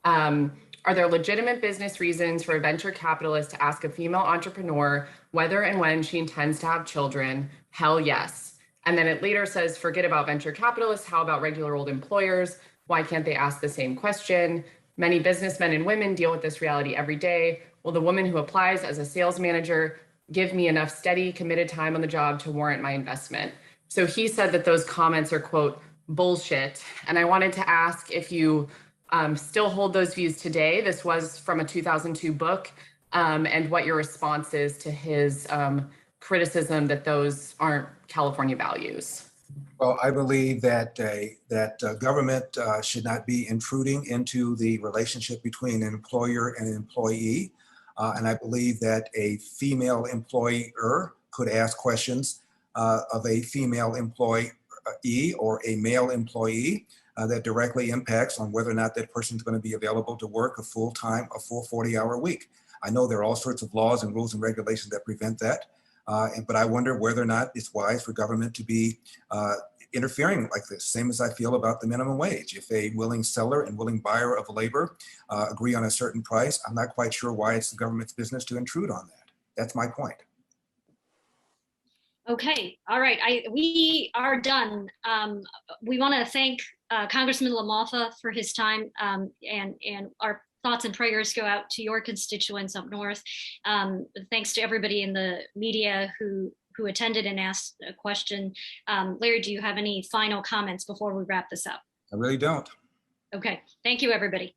Speaker 11: are there legitimate business reasons for a venture capitalist to ask a female entrepreneur whether and when she intends to have children? Hell yes. And then it later says, forget about venture capitalists. How about regular old employers? Why can't they ask the same question? Many businessmen and women deal with this reality every day. Will the woman who applies as a sales manager give me enough steady, committed time on the job to warrant my investment? So he said that those comments are, quote, bullshit. And I wanted to ask if you still hold those views today. This was from a 2002 book, and what your response is to his criticism that those aren't California values.
Speaker 3: Well, I believe that government should not be intruding into the relationship between an employer and an employee. And I believe that a female employer could ask questions of a female employee or a male employee that directly impacts on whether or not that person is going to be available to work a full 40-hour week. I know there are all sorts of laws and rules and regulations that prevent that. But I wonder whether or not it's wise for government to be interfering like this, same as I feel about the minimum wage. If a willing seller and willing buyer of labor agree on a certain price, I'm not quite sure why it's the government's business to intrude on that. That's my point.
Speaker 1: Okay, all right, we are done. We want to thank Congressman LaMalfa for his time, and our thoughts and prayers go out to your constituents up north. Thanks to everybody in the media who attended and asked a question. Larry, do you have any final comments before we wrap this up?
Speaker 3: I really don't.
Speaker 1: Okay, thank you, everybody.